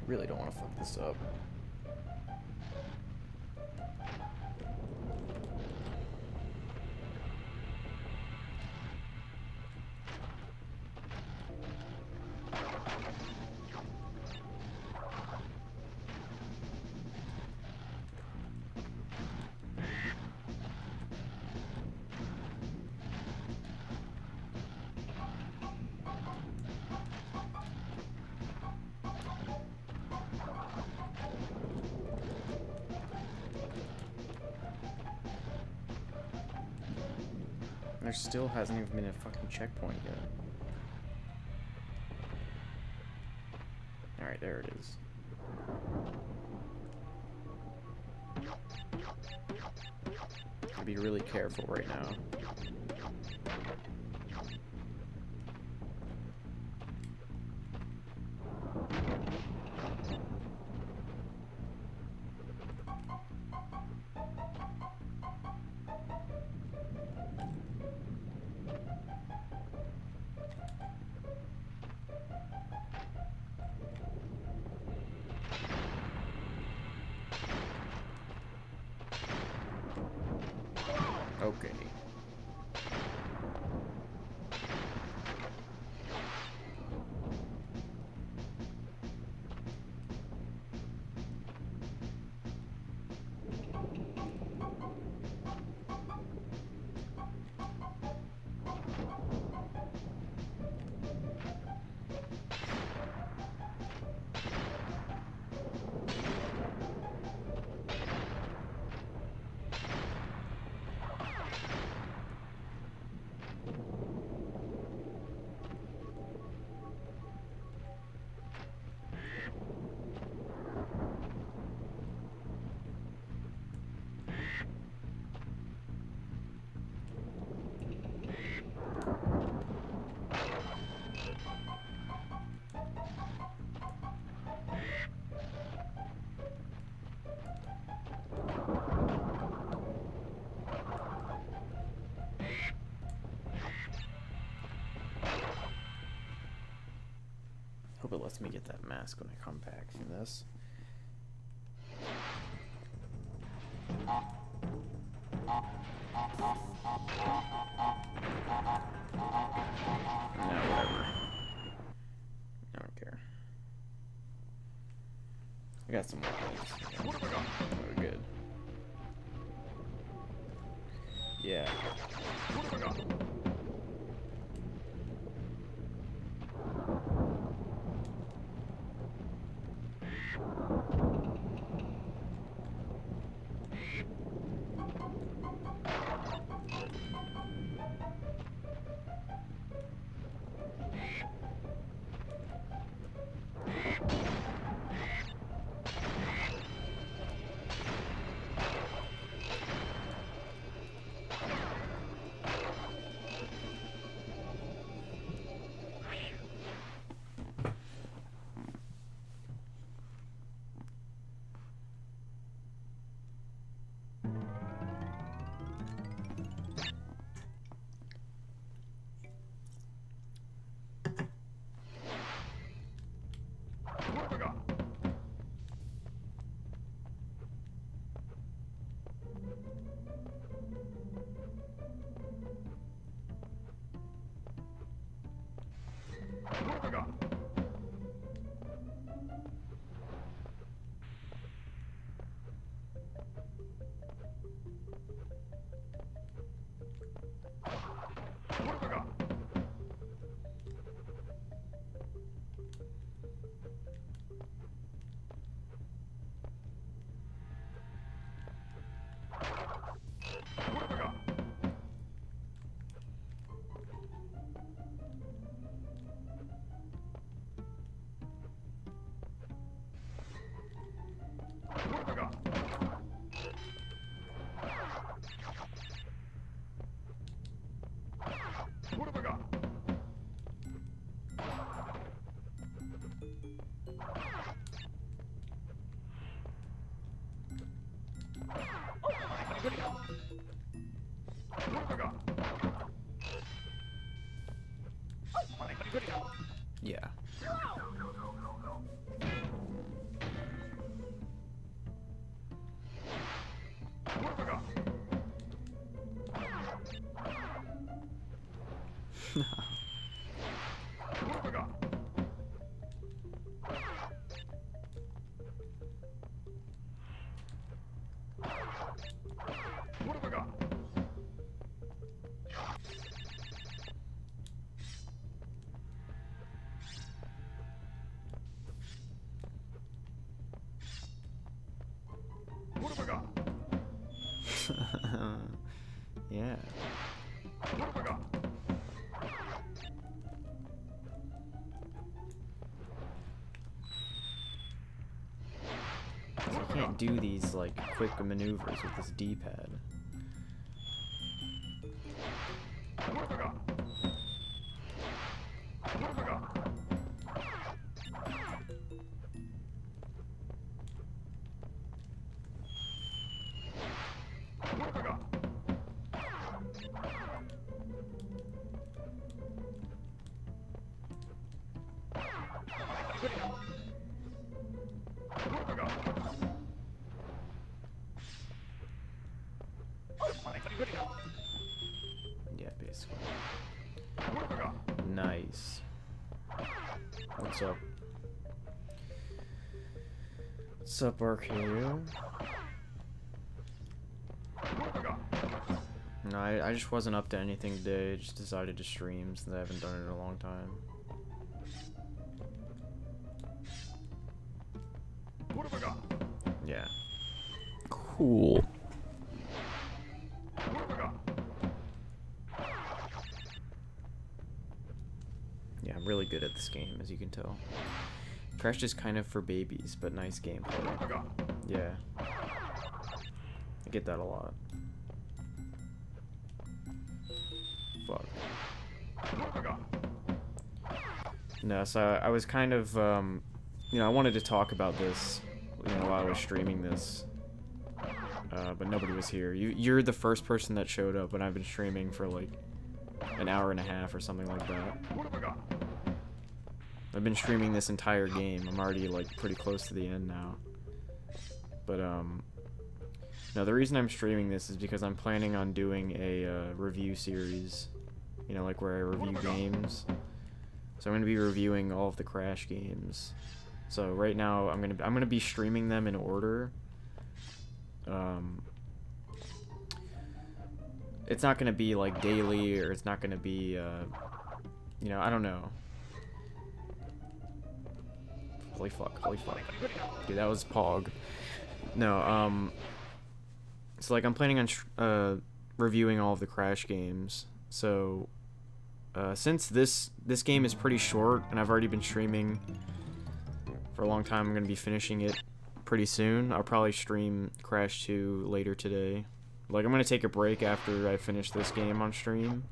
Really don't want to fuck this up. There still hasn't even been a fucking checkpoint yet. Alright, there it is. Gotta be really careful right now. Okay. Hope it lets me get that mask when I come back from this. No, whatever. I don't care. I got some more things. Oh, good. Yeah. Yeah. Yeah. So you can't do these like quick maneuvers with this D-pad. Yeah, basically. Nice. What's up? What's up, RKU? No, I just wasn't up to anything today. Just decided to stream since I haven't done it in a long time. Yeah. Cool. Yeah, I'm really good at this game, as you can tell. Crash is kind of for babies, but nice gameplay. Yeah. I get that a lot. Fuck. No, so I was kind of, you know, I wanted to talk about this, you know, while I was streaming this. But nobody was here. You're the first person that showed up, and I've been streaming for like an hour and a half or something like that. I've been streaming this entire game. I'm already like pretty close to the end now. But no, the reason I'm streaming this is because I'm planning on doing a review series, you know, like where I review games. So I'm going to be reviewing all of the Crash games. So right now I'm gonna be streaming them in order. It's not gonna be like daily, or it's not gonna be you know, I don't know. Holy fuck, holy fuck. Dude, that was Pog. No, so like I'm planning on reviewing all of the Crash games. So since this game is pretty short and I've already been streaming for a long time, I'm gonna be finishing it pretty soon. I'll probably stream Crash 2 later today. Like, I'm gonna take a break after I finish this game on stream.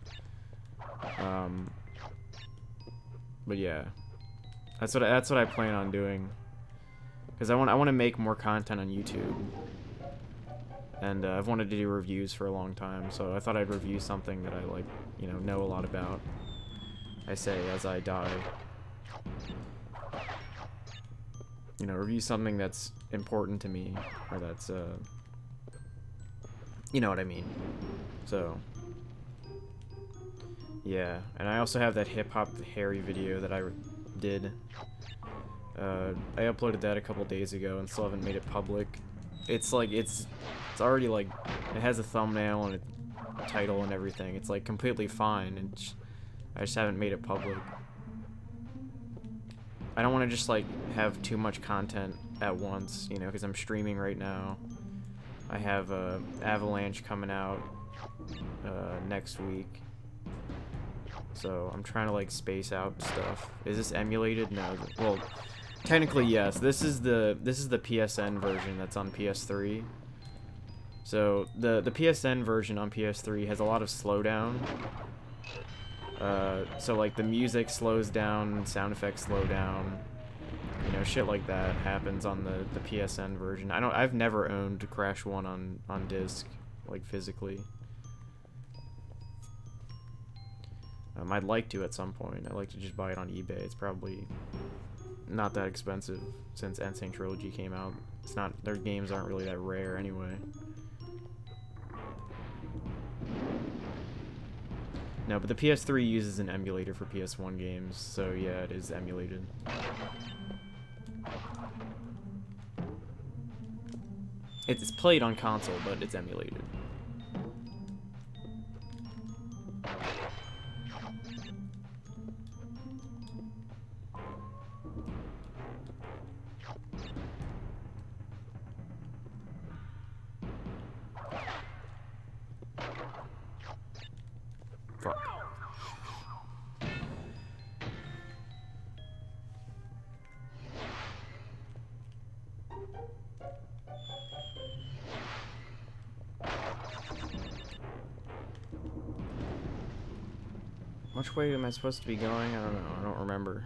But yeah, that's what I plan on doing, because I want to make more content on YouTube, and I've wanted to do reviews for a long time. So I thought I'd review something that I like, you know a lot about. I say as I die. You know, review something that's important to me, or that's you know what I mean. So yeah, and I also have that Hip Hop Harry video that I did. I uploaded that a couple days ago and still haven't made it public. It's like it's already like, it has a thumbnail and a title and everything. It's like completely fine, and I just haven't made it public. I don't want to just like have too much content at once, you know, because I'm streaming right now. I have Avalanche coming out next week, so I'm trying to like space out stuff. Is this emulated? No. Well, technically yes. This is the PSN version that's on PS3. So the PSN version on PS3 has a lot of slowdown. So like the music slows down, sound effects slow down, you know, shit like that happens on the PSN version. I've never owned Crash 1 on disc, like physically. I'd like to at some point. I'd like to just buy it on eBay. It's probably not that expensive since Insane Trilogy came out. It's not, their games aren't really that rare anyway. No, but the PS3 uses an emulator for PS1 games, so yeah, it is emulated. It's played on console, but it's emulated. Fuck. Which way am I supposed to be going? I don't know. I don't remember.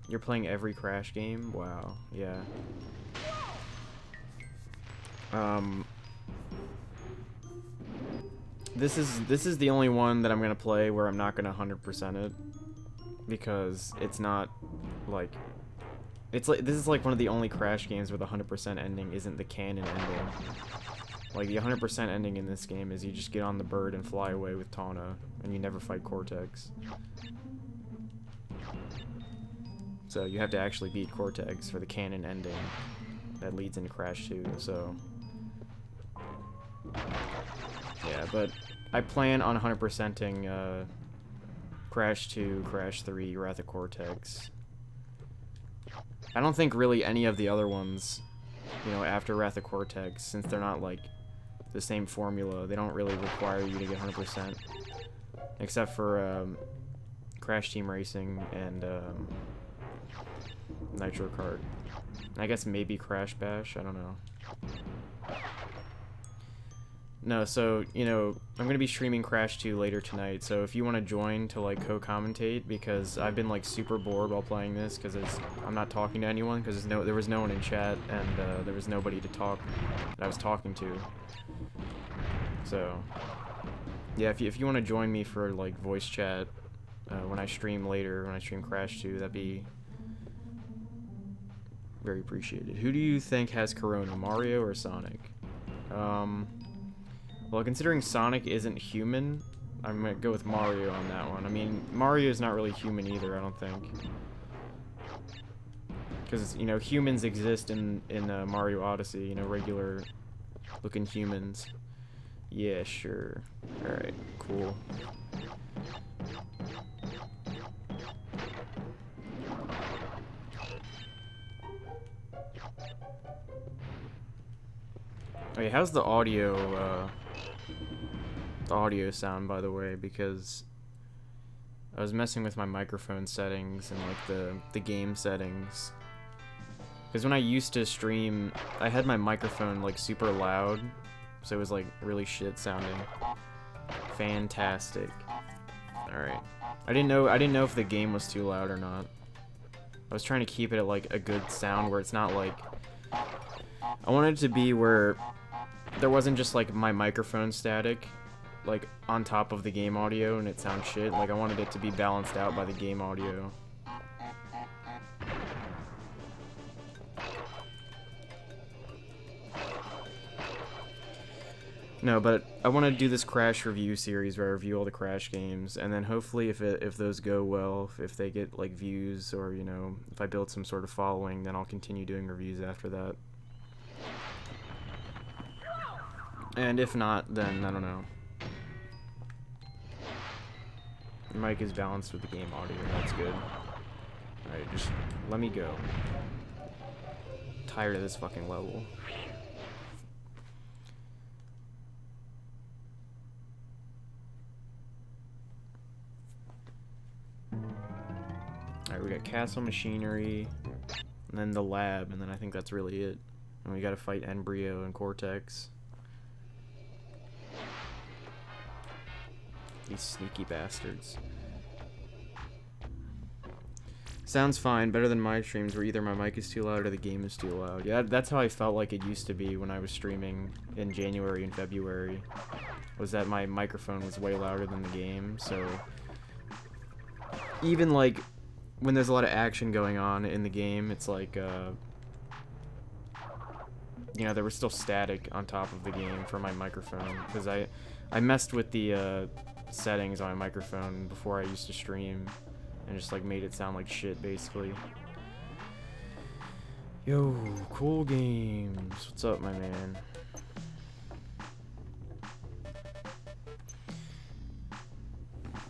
You're playing every Crash game? Wow. Yeah. This is the only one that I'm gonna play where I'm not gonna 100% it, because it's not like, it's like, this is like one of the only Crash games where the 100% ending isn't the canon ending. Like, the 100% ending in this game is you just get on the bird and fly away with Tawna, and you never fight Cortex. So you have to actually beat Cortex for the canon ending that leads into Crash 2, so yeah, but I plan on 100%ing Crash 2, Crash 3, Wrath of Cortex. I don't think really any of the other ones, you know, after Wrath of Cortex, since they're not like the same formula, they don't really require you to get 100%, except for Crash Team Racing and Nitro Kart. I guess maybe Crash Bash, I don't know. No, so, you know, I'm gonna be streaming Crash 2 later tonight, so if you want to join to, like, co-commentate, because I've been, like, super bored while playing this, because I'm not talking to anyone, because there was no one in chat, and there was nobody to talk, that I was talking to. So, yeah, if you want to join me for, like, voice chat when I stream later, when I stream Crash 2, that'd be very appreciated. Who do you think has Corona, Mario or Sonic? Well, considering Sonic isn't human, I'm gonna go with Mario on that one. I mean, Mario's not really human either, I don't think. Because, you know, humans exist in Mario Odyssey, you know, regular looking humans. Yeah, sure. Alright, cool. Okay, how's the audio sound, by the way? Because I was messing with my microphone settings and like the game settings. Because when I used to stream, I had my microphone like super loud, so it was like really shit sounding. Fantastic. All right. I didn't know if the game was too loud or not. I was trying to keep it at like a good sound where it's not like, I wanted it to be where there wasn't just like my microphone static like on top of the game audio and it sounds shit. Like I wanted it to be balanced out by the game audio. No, but I want to do this Crash review series where I review all the Crash games, and then hopefully if those go well, if they get like views, or you know, if I build some sort of following, then I'll continue doing reviews after that. And if not, then I don't know. The mic is balanced with the game audio, that's good. Alright, just let me go. I'm tired of this fucking level. Alright, we got Castle Machinery, and then the lab, and then I think that's really it. And we gotta fight Embryo and Cortex. These sneaky bastards. Sounds fine, better than my streams where either my mic is too loud or the game is too loud. Yeah, that's how I felt like it used to be when I was streaming in January and February. Was that my microphone was way louder than the game, so... Even like, when there's a lot of action going on in the game, it's like, you know, there was still static on top of the game for my microphone, because I messed with the, settings on my microphone before I used to stream and just like made it sound like shit basically. Yo, cool games. What's up, my man?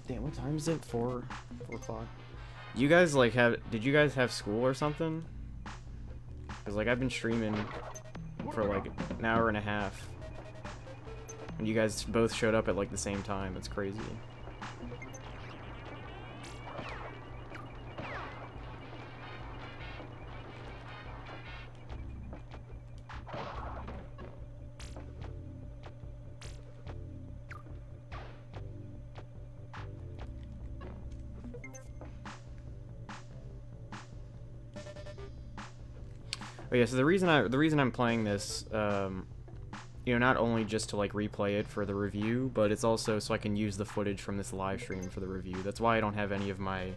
Damn, what time is it? 4 o'clock. You guys like did you guys have school or something? Cause like I've been streaming for like an hour and a half. And you guys both showed up at like the same time. It's crazy. Oh yeah, so the reason I'm playing this, you know, not only just to like replay it for the review, but it's also so I can use the footage from this live stream for the review. That's why I don't have any of my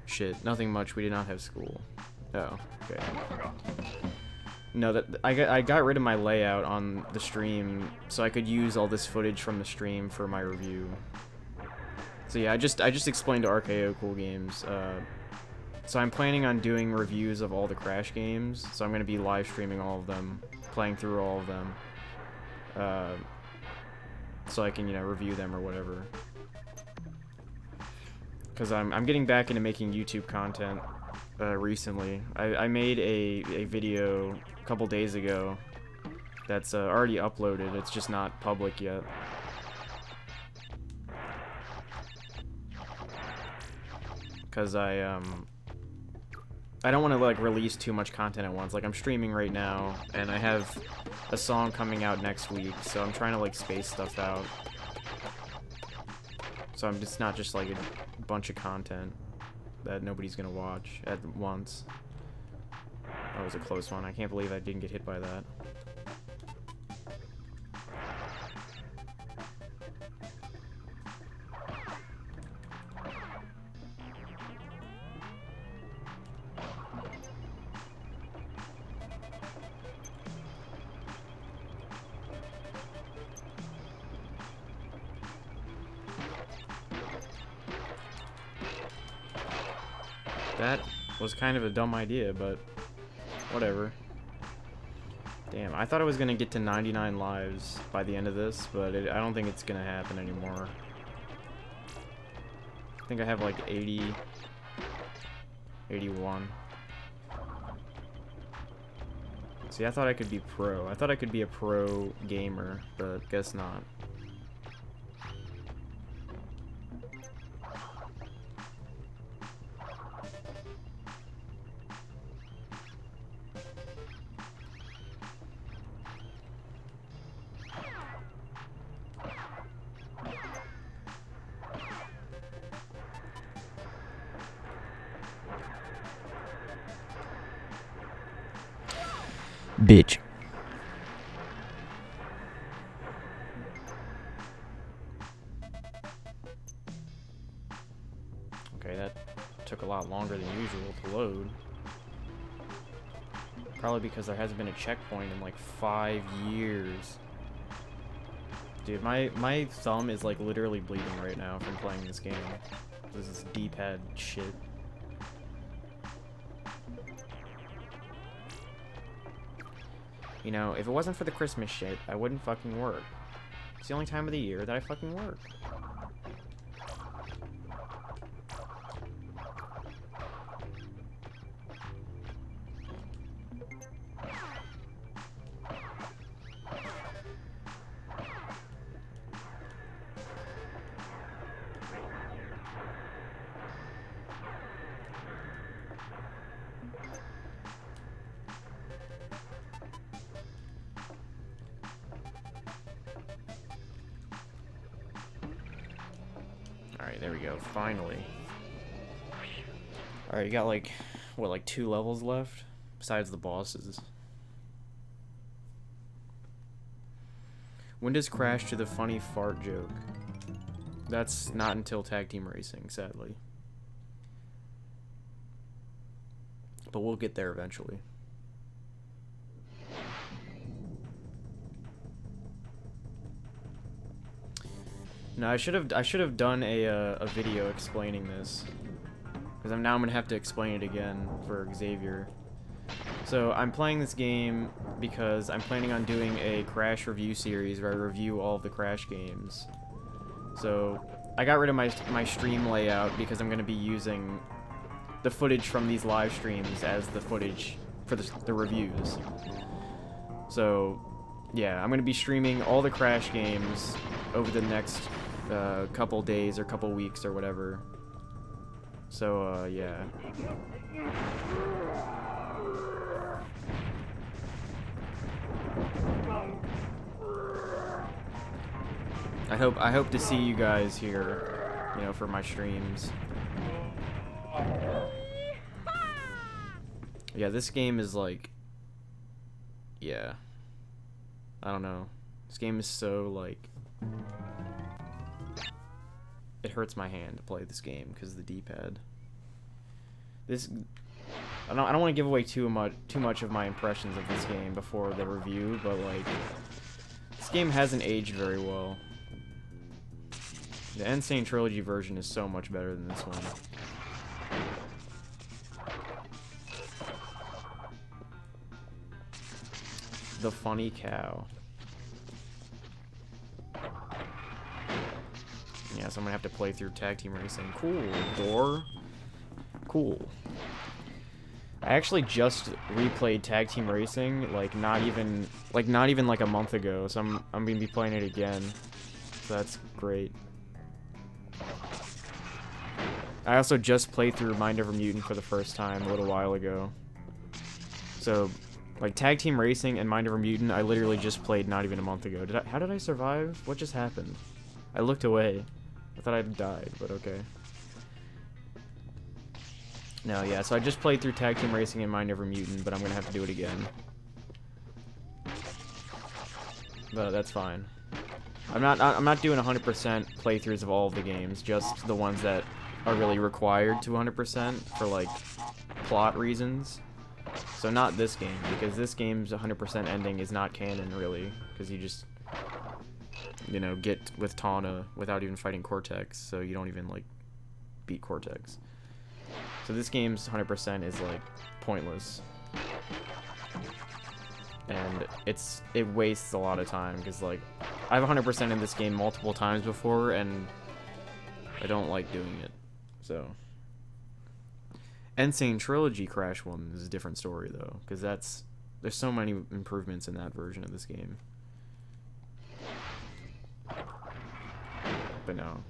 shit. Nothing much. We did not have school. Oh, okay. No, that I got rid of my layout on the stream so I could use all this footage from the stream for my review. So yeah, I just explained to RKO Cool Games. So I'm planning on doing reviews of all the Crash games, so I'm going to be live streaming all of them, playing through all of them, so I can, you know, review them or whatever. Because I'm getting back into making YouTube content recently. I made a video a couple days ago that's already uploaded, it's just not public yet. Because I don't want to like release too much content at once. Like I'm streaming right now, and I have a song coming out next week, so I'm trying to like space stuff out. So I'm just not just like a bunch of content that nobody's gonna watch at once. That was a close one. I can't believe I didn't get hit by that. That was kind of a dumb idea, but Whatever. Damn, I thought I was gonna get to 99 lives by the end of this, but I don't think it's gonna happen anymore. I think I have like 80... 81. See, I thought I could be pro. I thought I could be a pro gamer, but guess not. Bitch. Okay, that took a lot longer than usual to load. Probably because there hasn't been a checkpoint in like 5 years. Dude, my thumb is like literally bleeding right now from playing this game. This is D-pad shit. You know, if it wasn't for the Christmas shit, I wouldn't fucking work. It's the only time of the year that I fucking work. Alright, there we go, finally. Alright, you got like, what, like 2 levels left? Besides the bosses. When does Crash to the funny fart joke? That's not until Tag Team Racing, sadly. But we'll get there eventually. No, I should have done a video explaining this, because now I'm gonna have to explain it again for Xavier. So I'm playing this game because I'm planning on doing a Crash review series where I review all of the Crash games. So I got rid of my stream layout because I'm gonna be using the footage from these live streams as the footage for the reviews. So yeah, I'm gonna be streaming all the Crash games over the next couple days or couple weeks or whatever. So yeah. I hope to see you guys here, you know, for my streams. Yeah, this game is like, yeah, I don't know. This game is so like, it hurts my hand to play this game because of the D-pad. I don't want to give away too much of my impressions of this game before the review, but like, this game hasn't aged very well. The Insane Trilogy version is so much better than this one. The funny cow. Yeah, so I'm gonna have to play through Tag Team Racing. Cool. Door. Cool. I actually just replayed Tag Team Racing, like not even like a month ago, so I'm gonna be playing it again. So that's great. I also just played through Mind Over Mutant for the first time a little while ago. So, like, Tag Team Racing and Mind Over Mutant, I literally just played not even a month ago. How did I survive? What just happened? I looked away. I thought I'd died, but okay. No, yeah, so I just played through Tag Team Racing and Mind Over Mutant, but I'm gonna have to do it again. But that's fine. I'm not doing 100% playthroughs of all of the games, just the ones that are really required to 100% for like plot reasons. So not this game, because this game's 100% ending is not canon really, because you just, you know, get with Tawna without even fighting Cortex, so you don't even like beat Cortex. So this game's 100% is like pointless. and it wastes a lot of time because like I've 100% in this game multiple times before, and I don't like doing it. So Insane Trilogy Crash 1 is a different story though, because there's so many improvements in that version of this game. But no.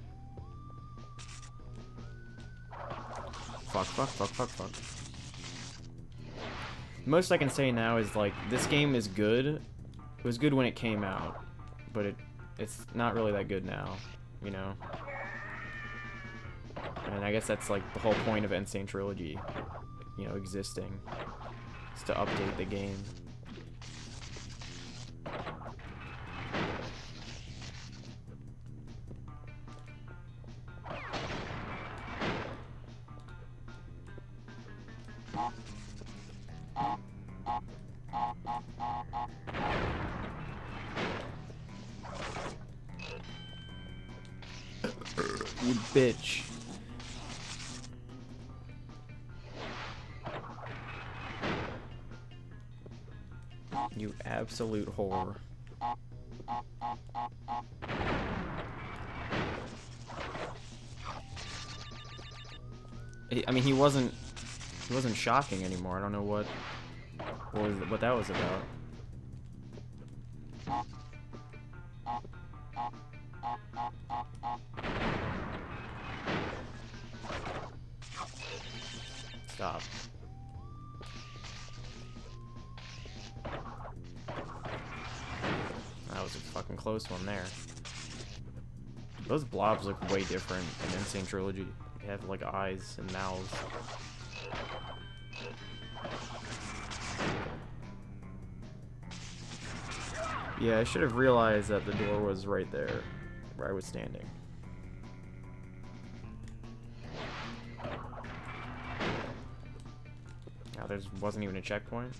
Fuck. The most I can say now is like this game is good. It was good when it came out, but it's not really that good now, you know. And I guess that's like the whole point of Insane Trilogy, you know, existing, is to update the game. You bitch. You absolute whore. I mean, he wasn't shocking anymore. I don't know what that was about. Stop. That was a fucking close one there. Those blobs look way different in Insane Trilogy. They have like eyes and mouths. Yeah, I should have realized that the door was right there, where I was standing. Now there wasn't even a checkpoint.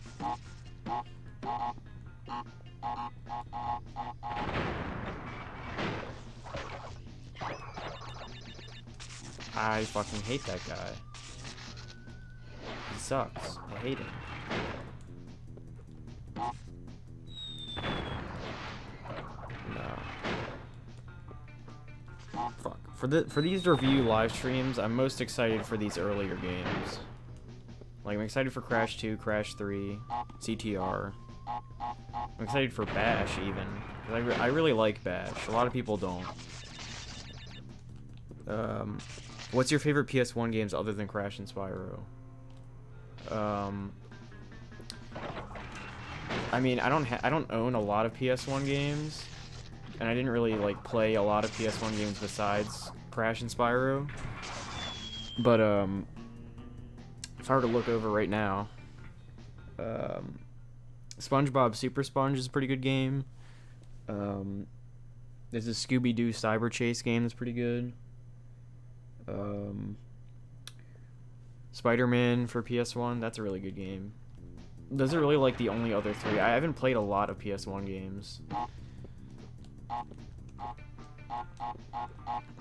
I fucking hate that guy. He sucks. I hate him. No. Fuck. For these review live streams, I'm most excited for these earlier games. Like, I'm excited for Crash 2, Crash 3, CTR. I'm excited for Bash, even. I really like Bash. A lot of people don't. What's your favorite PS1 games other than Crash and Spyro? I mean, I don't own a lot of PS1 games, and I didn't really like play a lot of PS1 games besides Crash and Spyro. But if I were to look over right now, SpongeBob Super Sponge is a pretty good game. There's a Scooby-Doo Cyber Chase game that's pretty good. Spider-Man for PS1, that's a really good game. Those are really like the only other three. I haven't played a lot of PS1 games.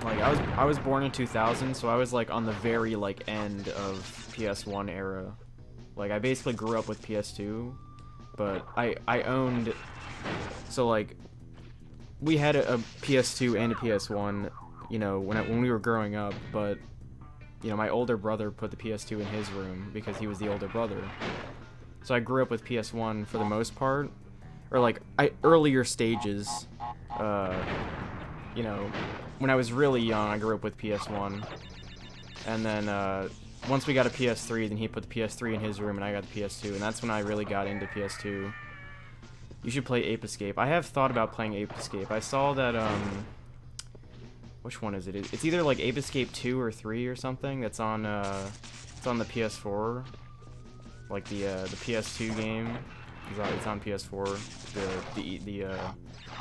Like I was born in 2000, so I was like on the very like end of PS1 era. Like I basically grew up with PS2, but I owned, so like we had a PS2 and a PS1, you know, when we were growing up, but you know, my older brother put the PS2 in his room because he was the older brother. So I grew up with PS1 for the most part, or like earlier stages. You know, when I was really young, I grew up with PS1, and then once we got a PS3, then he put the PS3 in his room, and I got the PS2, and that's when I really got into PS2. You should play Ape Escape. I have thought about playing Ape Escape. I saw that which one is it? It's either like Ape Escape 2 or 3 or something. That's on it's on the PS4. Like the PS2 game. It's on PS4. I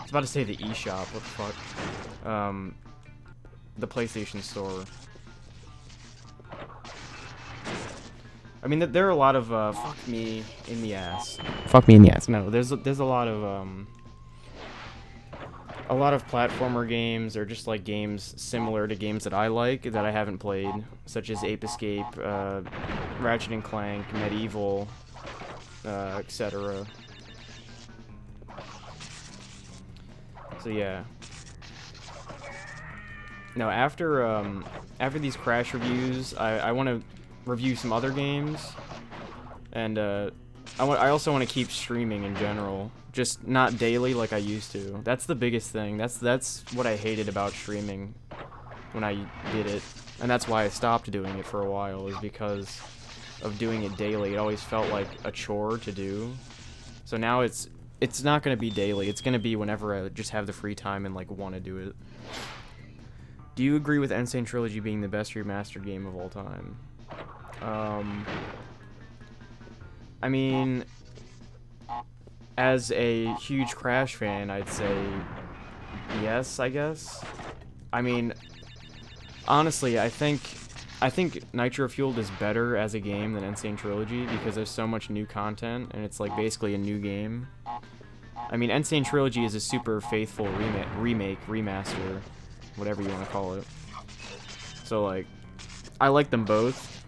was about to say the eShop. What the fuck? The PlayStation Store. I mean, there are a lot of fuck me in the ass. Fuck me in the ass. No, there's a lot of platformer games, or just like games similar to games that I like that I haven't played, such as Ape Escape, Ratchet and Clank, Medieval, etc. So yeah. No, after these Crash reviews, I want to review some other games, and I also want to keep streaming in general, just not daily like I used to. That's the biggest thing. That's what I hated about streaming when I did it, and that's why I stopped doing it for a while, is because of doing it daily. It always felt like a chore to do. So now it's not going to be daily. It's going to be whenever I just have the free time and like want to do it. Do you agree with Insane Trilogy being the best remastered game of all time? I mean, as a huge Crash fan, I'd say yes, I guess. I mean, honestly, I think Nitro Fueled is better as a game than Insane Trilogy because there's so much new content and it's like basically a new game. I mean, Insane Trilogy is a super faithful remake, remaster, whatever you want to call it. So like, I like them both.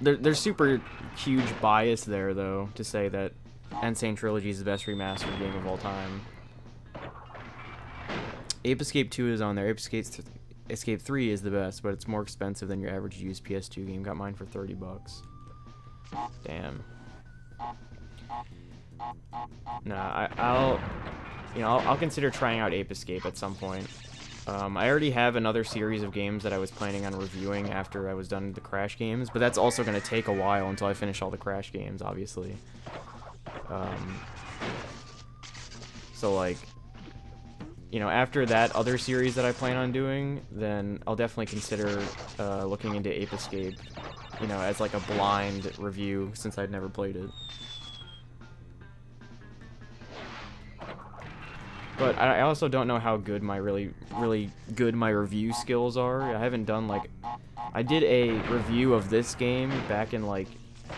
There's super huge bias there though to say that Insane Trilogy is the best remastered game of all time. Ape Escape 2 is on there. Ape Escape 3 is the best, but it's more expensive than your average used PS2 game. Got mine for $30. Damn. Nah, I'll consider trying out Ape Escape at some point. I already have another series of games that I was planning on reviewing after I was done with the Crash games, but that's also going to take a while until I finish all the Crash games, obviously. So, like, you know, after that other series that I plan on doing, then I'll definitely consider looking into Ape Escape, you know, as like a blind review since I'd never played it. But I also don't know how good my really good my review skills are. I haven't done like, I did a review of this game back in like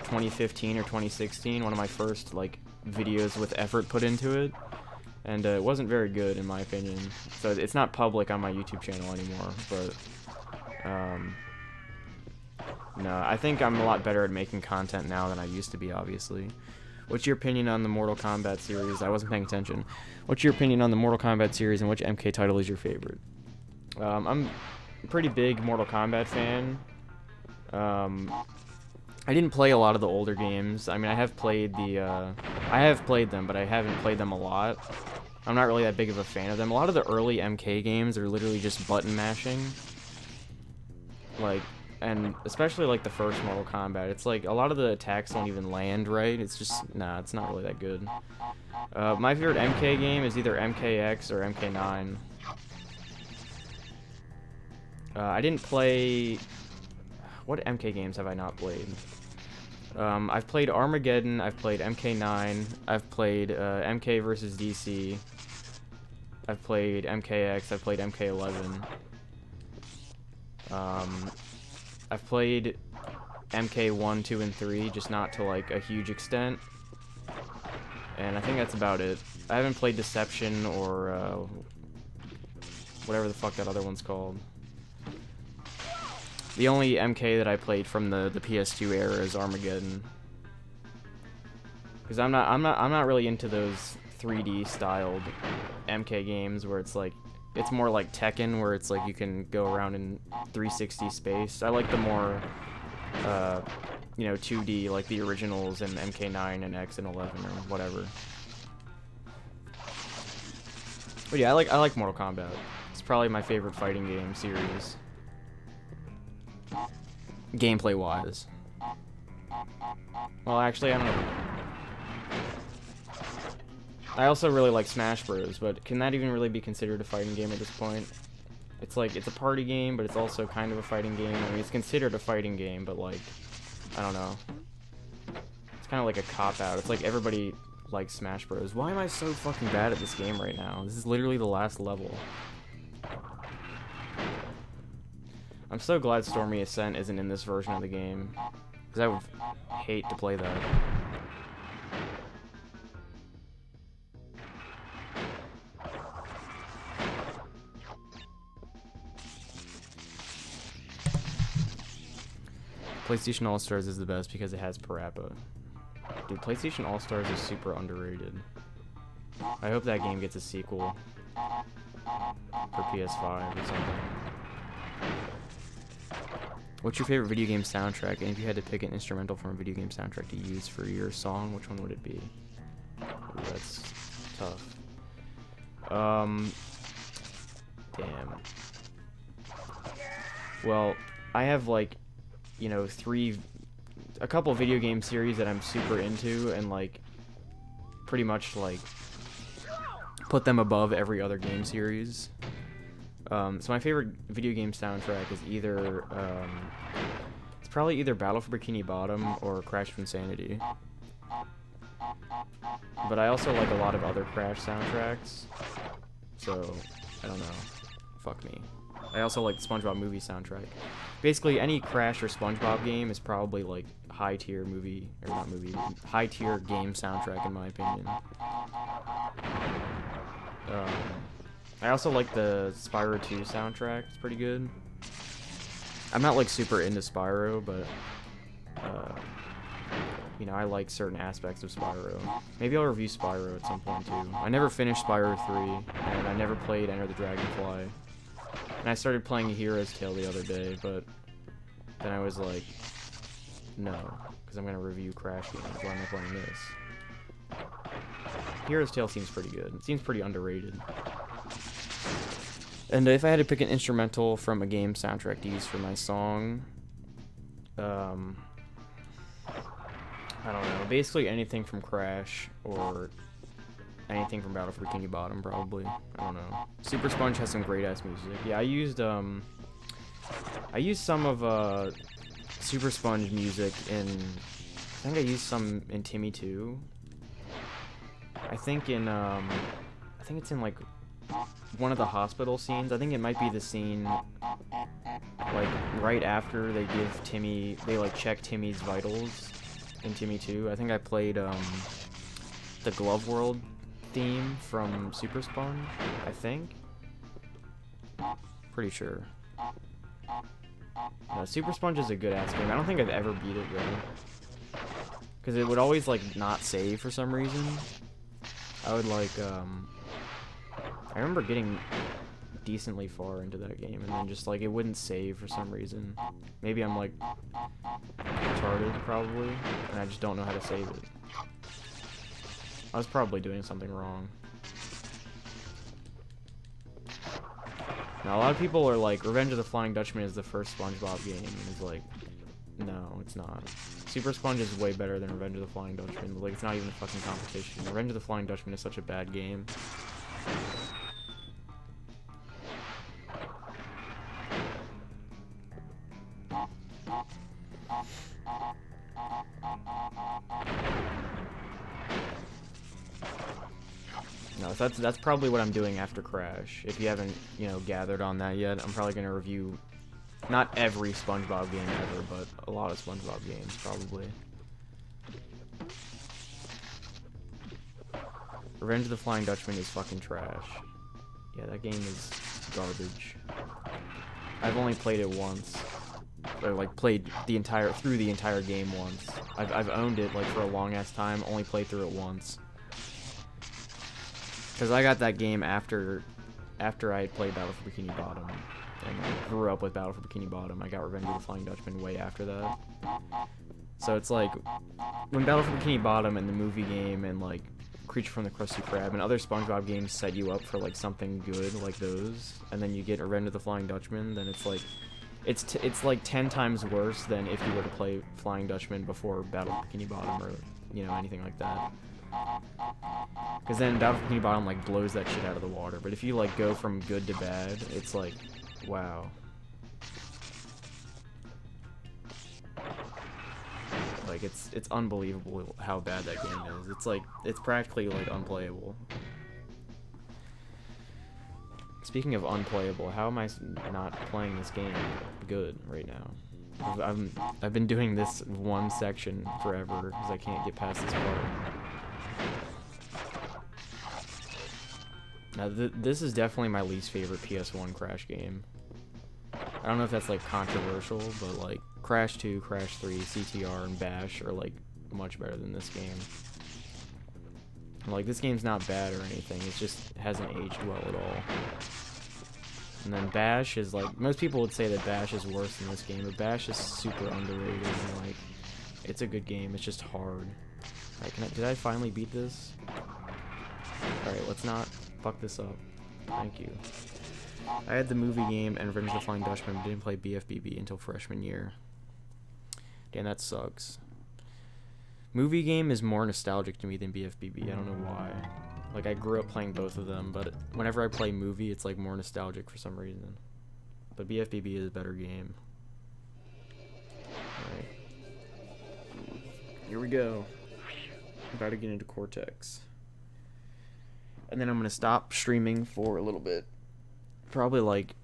2015 or 2016, one of my first like videos with effort put into it, and it wasn't very good in my opinion. So it's not public on my YouTube channel anymore. But no, I think I'm a lot better at making content now than I used to be, obviously. What's your opinion on the Mortal Kombat series? I wasn't paying attention. What's your opinion on the Mortal Kombat series, and which MK title is your favorite? I'm a pretty big Mortal Kombat fan. I didn't play a lot of the older games. I mean, I have played them, but I haven't played them a lot. I'm not really that big of a fan of them. A lot of the early MK games are literally just button mashing. Like, and especially like the first Mortal Kombat, it's like a lot of the attacks don't even land right. It's just, nah, it's not really that good. My favorite MK game is either MKX or MK9. I didn't play... What MK games have I not played? I've played Armageddon, I've played MK9, I've played MK vs. DC, I've played MKX, I've played MK11. I've played MK1, 2, and 3, just not to like a huge extent. And I think that's about it. I haven't played Deception or whatever the fuck that other one's called. The only MK that I played from the PS2 era is Armageddon. Because I'm not really into those 3D styled MK games where it's like, it's more like Tekken, where it's like you can go around in 360 space. I like the more, you know, 2D, like the originals and MK9 and X and 11 or whatever. But yeah, I like Mortal Kombat. It's probably my favorite fighting game series. Gameplay-wise. Well, actually, I don't know. I also really like Smash Bros, but can that even really be considered a fighting game at this point? It's like, it's a party game, but it's also kind of a fighting game. I mean, it's considered a fighting game, but like, I don't know. It's kind of like a cop-out. It's like everybody likes Smash Bros. Why am I so fucking bad at this game right now? This is literally the last level. I'm so glad Stormy Ascent isn't in this version of the game, because I would hate to play that. PlayStation All-Stars is the best because it has Parappa. Dude, PlayStation All-Stars is super underrated. I hope that game gets a sequel for PS5 or something. What's your favorite video game soundtrack? And if you had to pick an instrumental from a video game soundtrack to use for your song, which one would it be? Ooh, that's tough. Damn. Well, I have like, you know, a couple video game series that I'm super into and like pretty much like put them above every other game series. So my favorite video game soundtrack is either it's probably either Battle for Bikini Bottom or Crash of Insanity. But I also like a lot of other Crash soundtracks. So I don't know. Fuck me. I also like the SpongeBob movie soundtrack. Basically, any Crash or SpongeBob game is probably like high-tier movie, or not movie, high-tier game soundtrack in my opinion. I also like the Spyro 2 soundtrack. It's pretty good. I'm not like super into Spyro, but you know, I like certain aspects of Spyro. Maybe I'll review Spyro at some point too. I never finished Spyro 3, and I never played Enter the Dragonfly. And I started playing Hero's Tale the other day, but then I was like, no, because I'm going to review Crash games. Why am I playing this? Hero's Tale seems pretty good. It seems pretty underrated. And if I had to pick an instrumental from a game soundtrack to use for my song, I don't know. Basically anything from Crash or anything from Battle for Bikini Bottom, probably. I don't know. Super Sponge has some great ass music. Yeah, I used some of Super Sponge music in. I think I used some in Timmy 2. I think it's in like one of the hospital scenes. I think it might be the scene like right after they give Timmy, they like check Timmy's vitals in Timmy 2. I think I played the Glove World theme from Super Sponge, I think. Pretty sure. No, Super Sponge is a good ass game. I don't think I've ever beat it though, because it would always like not save for some reason. I would like I remember getting decently far into that game and then just like it wouldn't save for some reason. Maybe I'm like retarded probably, and I just don't know how to save it. I was probably doing something wrong. Now a lot of people are like, Revenge of the Flying Dutchman is the first SpongeBob game, and it's like, no, it's not. Super Sponge is way better than Revenge of the Flying Dutchman. Like, it's not even a fucking competition. Revenge of the Flying Dutchman is such a bad game. No, that's probably what I'm doing after Crash. If you haven't, you know, gathered on that yet, I'm probably gonna review not every SpongeBob game ever, but a lot of SpongeBob games probably. Revenge of the Flying Dutchman is fucking trash. Yeah, that game is garbage. I've only played it once, or like played through the entire game once. I've owned it like for a long ass time, only played through it once. Because I got that game after I had played Battle for Bikini Bottom, and I grew up with Battle for Bikini Bottom. I got Revenge of the Flying Dutchman way after that. So it's like, when Battle for Bikini Bottom and the movie game and like Creature from the Krusty Krab and other SpongeBob games set you up for like something good like those, and then you get Revenge of the Flying Dutchman, then it's like, it's like 10 times worse than if you were to play Flying Dutchman before Battle for Bikini Bottom or, you know, anything like that. Because then Battle for Bikini Bottom like blows that shit out of the water. But if you like go from good to bad, it's like, wow. Like it's unbelievable how bad that game is. It's like, it's practically like unplayable. Speaking of unplayable, how am I not playing this game good right now? I've been doing this one section forever because I can't get past this part. Now, this is definitely my least favorite PS1 Crash game. I don't know if that's like controversial, but like Crash 2, Crash 3, CTR, and Bash are like much better than this game. Like, this game's not bad or anything, it just hasn't aged well at all. And then Bash is like, most people would say that Bash is worse than this game, but Bash is super underrated and like, it's a good game, it's just hard. Alright, did I finally beat this? Alright, let's not fuck this up. Thank you. I had the movie game and Revenge of the Flying Dutchman, but didn't play BFBB until freshman year. Damn, that sucks. Movie game is more nostalgic to me than BFBB, I don't know why. Like, I grew up playing both of them, but whenever I play movie, it's like more nostalgic for some reason. But BFBB is a better game. Alright. Here we go. I'm about to get into Cortex. And then I'm gonna stop streaming for a little bit. Probably like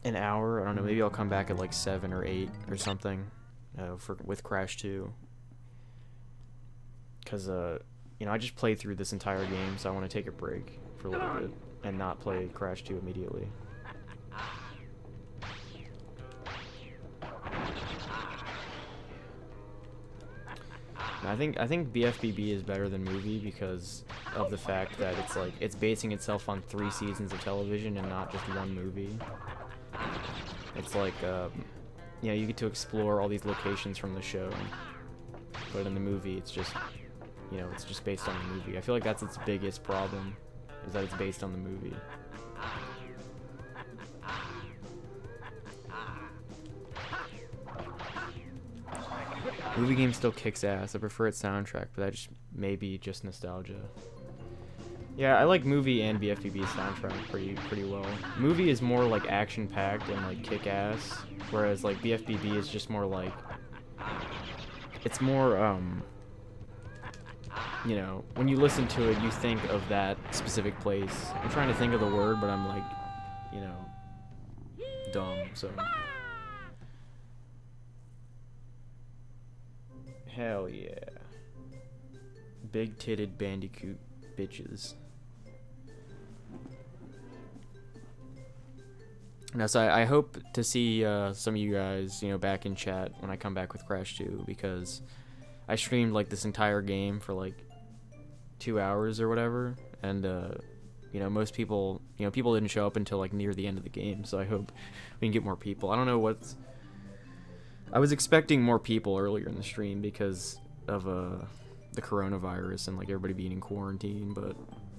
an hour, I don't know, maybe I'll come back at like 7 or 8 or something with Crash 2. Because, you know, I just played through this entire game, so I want to take a break for a little bit and not play Crash 2 immediately. And I think BFBB is better than movie because of the fact that it's like it's basing itself on 3 seasons of television and not just one movie. It's like you know, you get to explore all these locations from the show, but in the movie it's just, you know, it's just based on the movie. I feel like that's its biggest problem, is that it's based on the movie. Movie game still kicks ass. I prefer its soundtrack, but that just maybe just nostalgia. Yeah, I like movie and BFBB's soundtrack pretty well. Movie is more like action packed and like kick ass, whereas like BFBB is just more like, it's more you know, when you listen to it, you think of that specific place. I'm trying to think of the word, but I'm like, you know, dumb, so. Hell yeah. Big-titted Bandicoot bitches. Now, so I hope to see some of you guys, you know, back in chat when I come back with Crash 2, because I streamed like this entire game for like 2 hours or whatever, and you know, most people, you know, people didn't show up until like near the end of the game, so I hope we can get more people. I don't know what's, I was expecting more people earlier in the stream because of the coronavirus and like everybody being in quarantine, but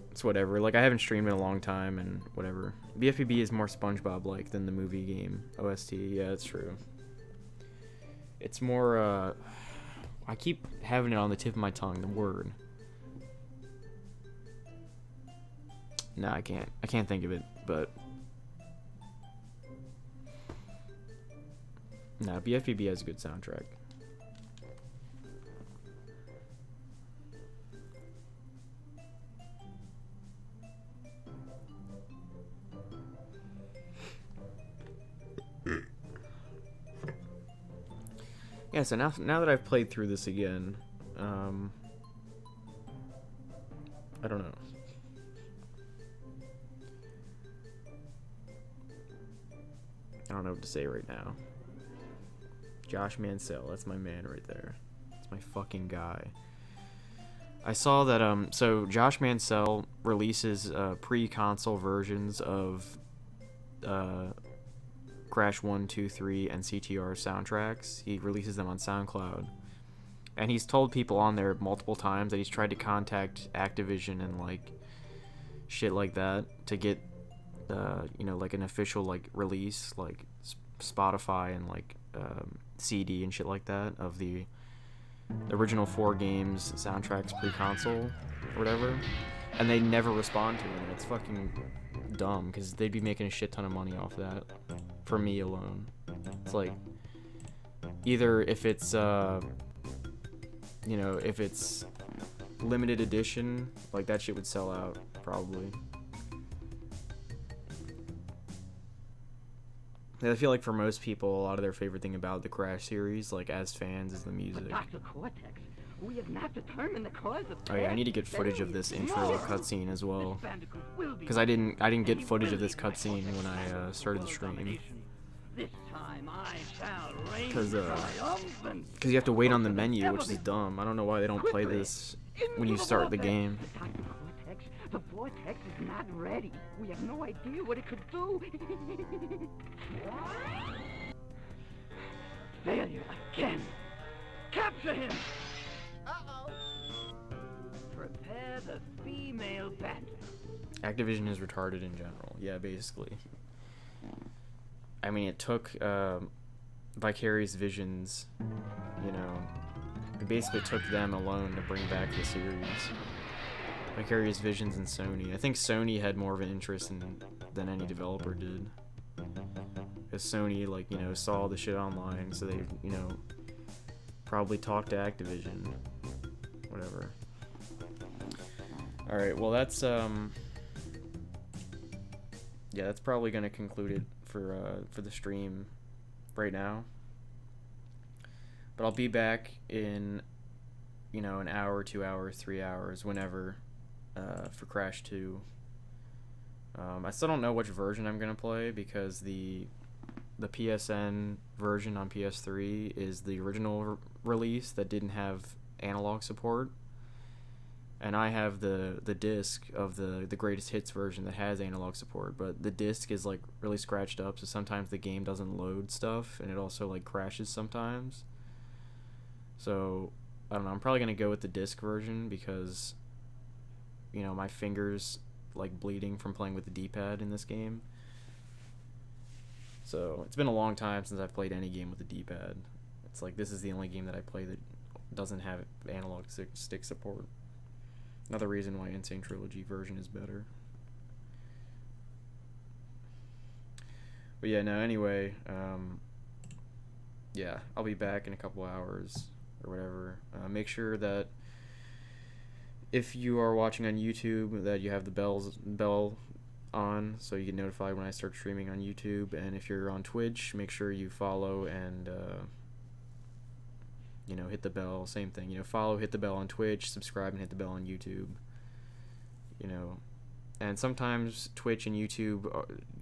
it's whatever. Like, I haven't streamed in a long time and whatever. BFBB is more SpongeBob-like than the movie game OST. Yeah, that's true. It's more I keep having it on the tip of my tongue, the word. No, I can't think of it, but no, BFBB has a good soundtrack. Yeah, so now that I've played through this again, I don't know. I don't know what to say right now. Josh Mansell, that's my man right there. That's my fucking guy. I saw that, so Josh Mansell releases pre-console versions of Crash 1, 2, 3, and CTR soundtracks. He releases them on SoundCloud. And he's told people on there multiple times that he's tried to contact Activision and, like, shit like that to get, you know, like, an official, like, release, like, Spotify and, like, CD and shit like that of the original 4 games soundtracks pre-console or whatever, and they never respond to it. It's fucking dumb because they'd be making a shit ton of money off that for me alone. It's like, either if it's you know, if it's limited edition, like, that shit would sell out probably. I feel like for most people, a lot of their favorite thing about the Crash series, like, as fans, is the music. Dr. Cortex, we have not determined the cause of Oh yeah, I need to get footage of this intro cutscene as well, Bandicoot will be because I didn't get footage of this cutscene when I started the stream. This time I shall reign 'Cause, triumphant. Because you have to wait on the menu, which is dumb. I don't know why they don't play this when you start the game. The vortex is not ready. We have no idea what it could do. Failure again. Capture him. Uh-oh. Prepare the female bandit. Activision is retarded in general. Yeah, basically. I mean, it took Vicarious Visions, you know, it basically took them alone to bring back the series. Vicarious Visions and Sony. I think Sony had more of an interest than any developer did. Because Sony, like, you know, saw the shit online, so they, you know, probably talked to Activision. Whatever. Alright, well that's, yeah, that's probably gonna conclude it for the stream right now. But I'll be back in, you know, an hour, 2 hours, 3 hours, whenever, for Crash 2. I still don't know which version I'm gonna play because the PSN version on PS3 is the original release that didn't have analog support, and I have the disc of the greatest hits version that has analog support, but the disc is like really scratched up, so sometimes the game doesn't load stuff, and it also like crashes sometimes. So I don't know, I'm probably gonna go with the disc version because, you know, my fingers like bleeding from playing with the D-pad in this game. So it's been a long time since I've played any game with a D-pad. It's like this is the only game that I play that doesn't have analog stick support. Another reason why Insane Trilogy version is better. But yeah, no, anyway, yeah, I'll be back in a couple hours or whatever. Make sure that if you are watching on YouTube that you have the bell on so you get notified when I start streaming on YouTube, and if you're on Twitch, make sure you follow and you know, hit the bell. Same thing, you know, follow, hit the bell on Twitch, subscribe, and hit the bell on YouTube, you know. And sometimes Twitch and YouTube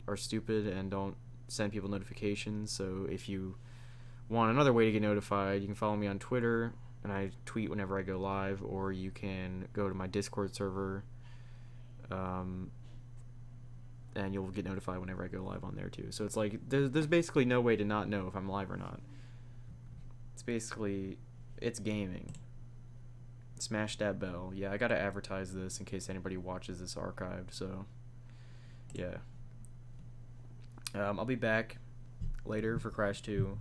are stupid and don't send people notifications, so if you want another way to get notified, you can follow me on Twitter, and I tweet whenever I go live, or you can go to my Discord server, and you'll get notified whenever I go live on there too. So it's like there's basically no way to not know if I'm live or not. It's basically, it's gaming. Smash that bell. Yeah, I gotta advertise this in case anybody watches this archived, so yeah. I'll be back later for Crash 2.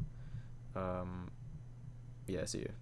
Yeah, see you.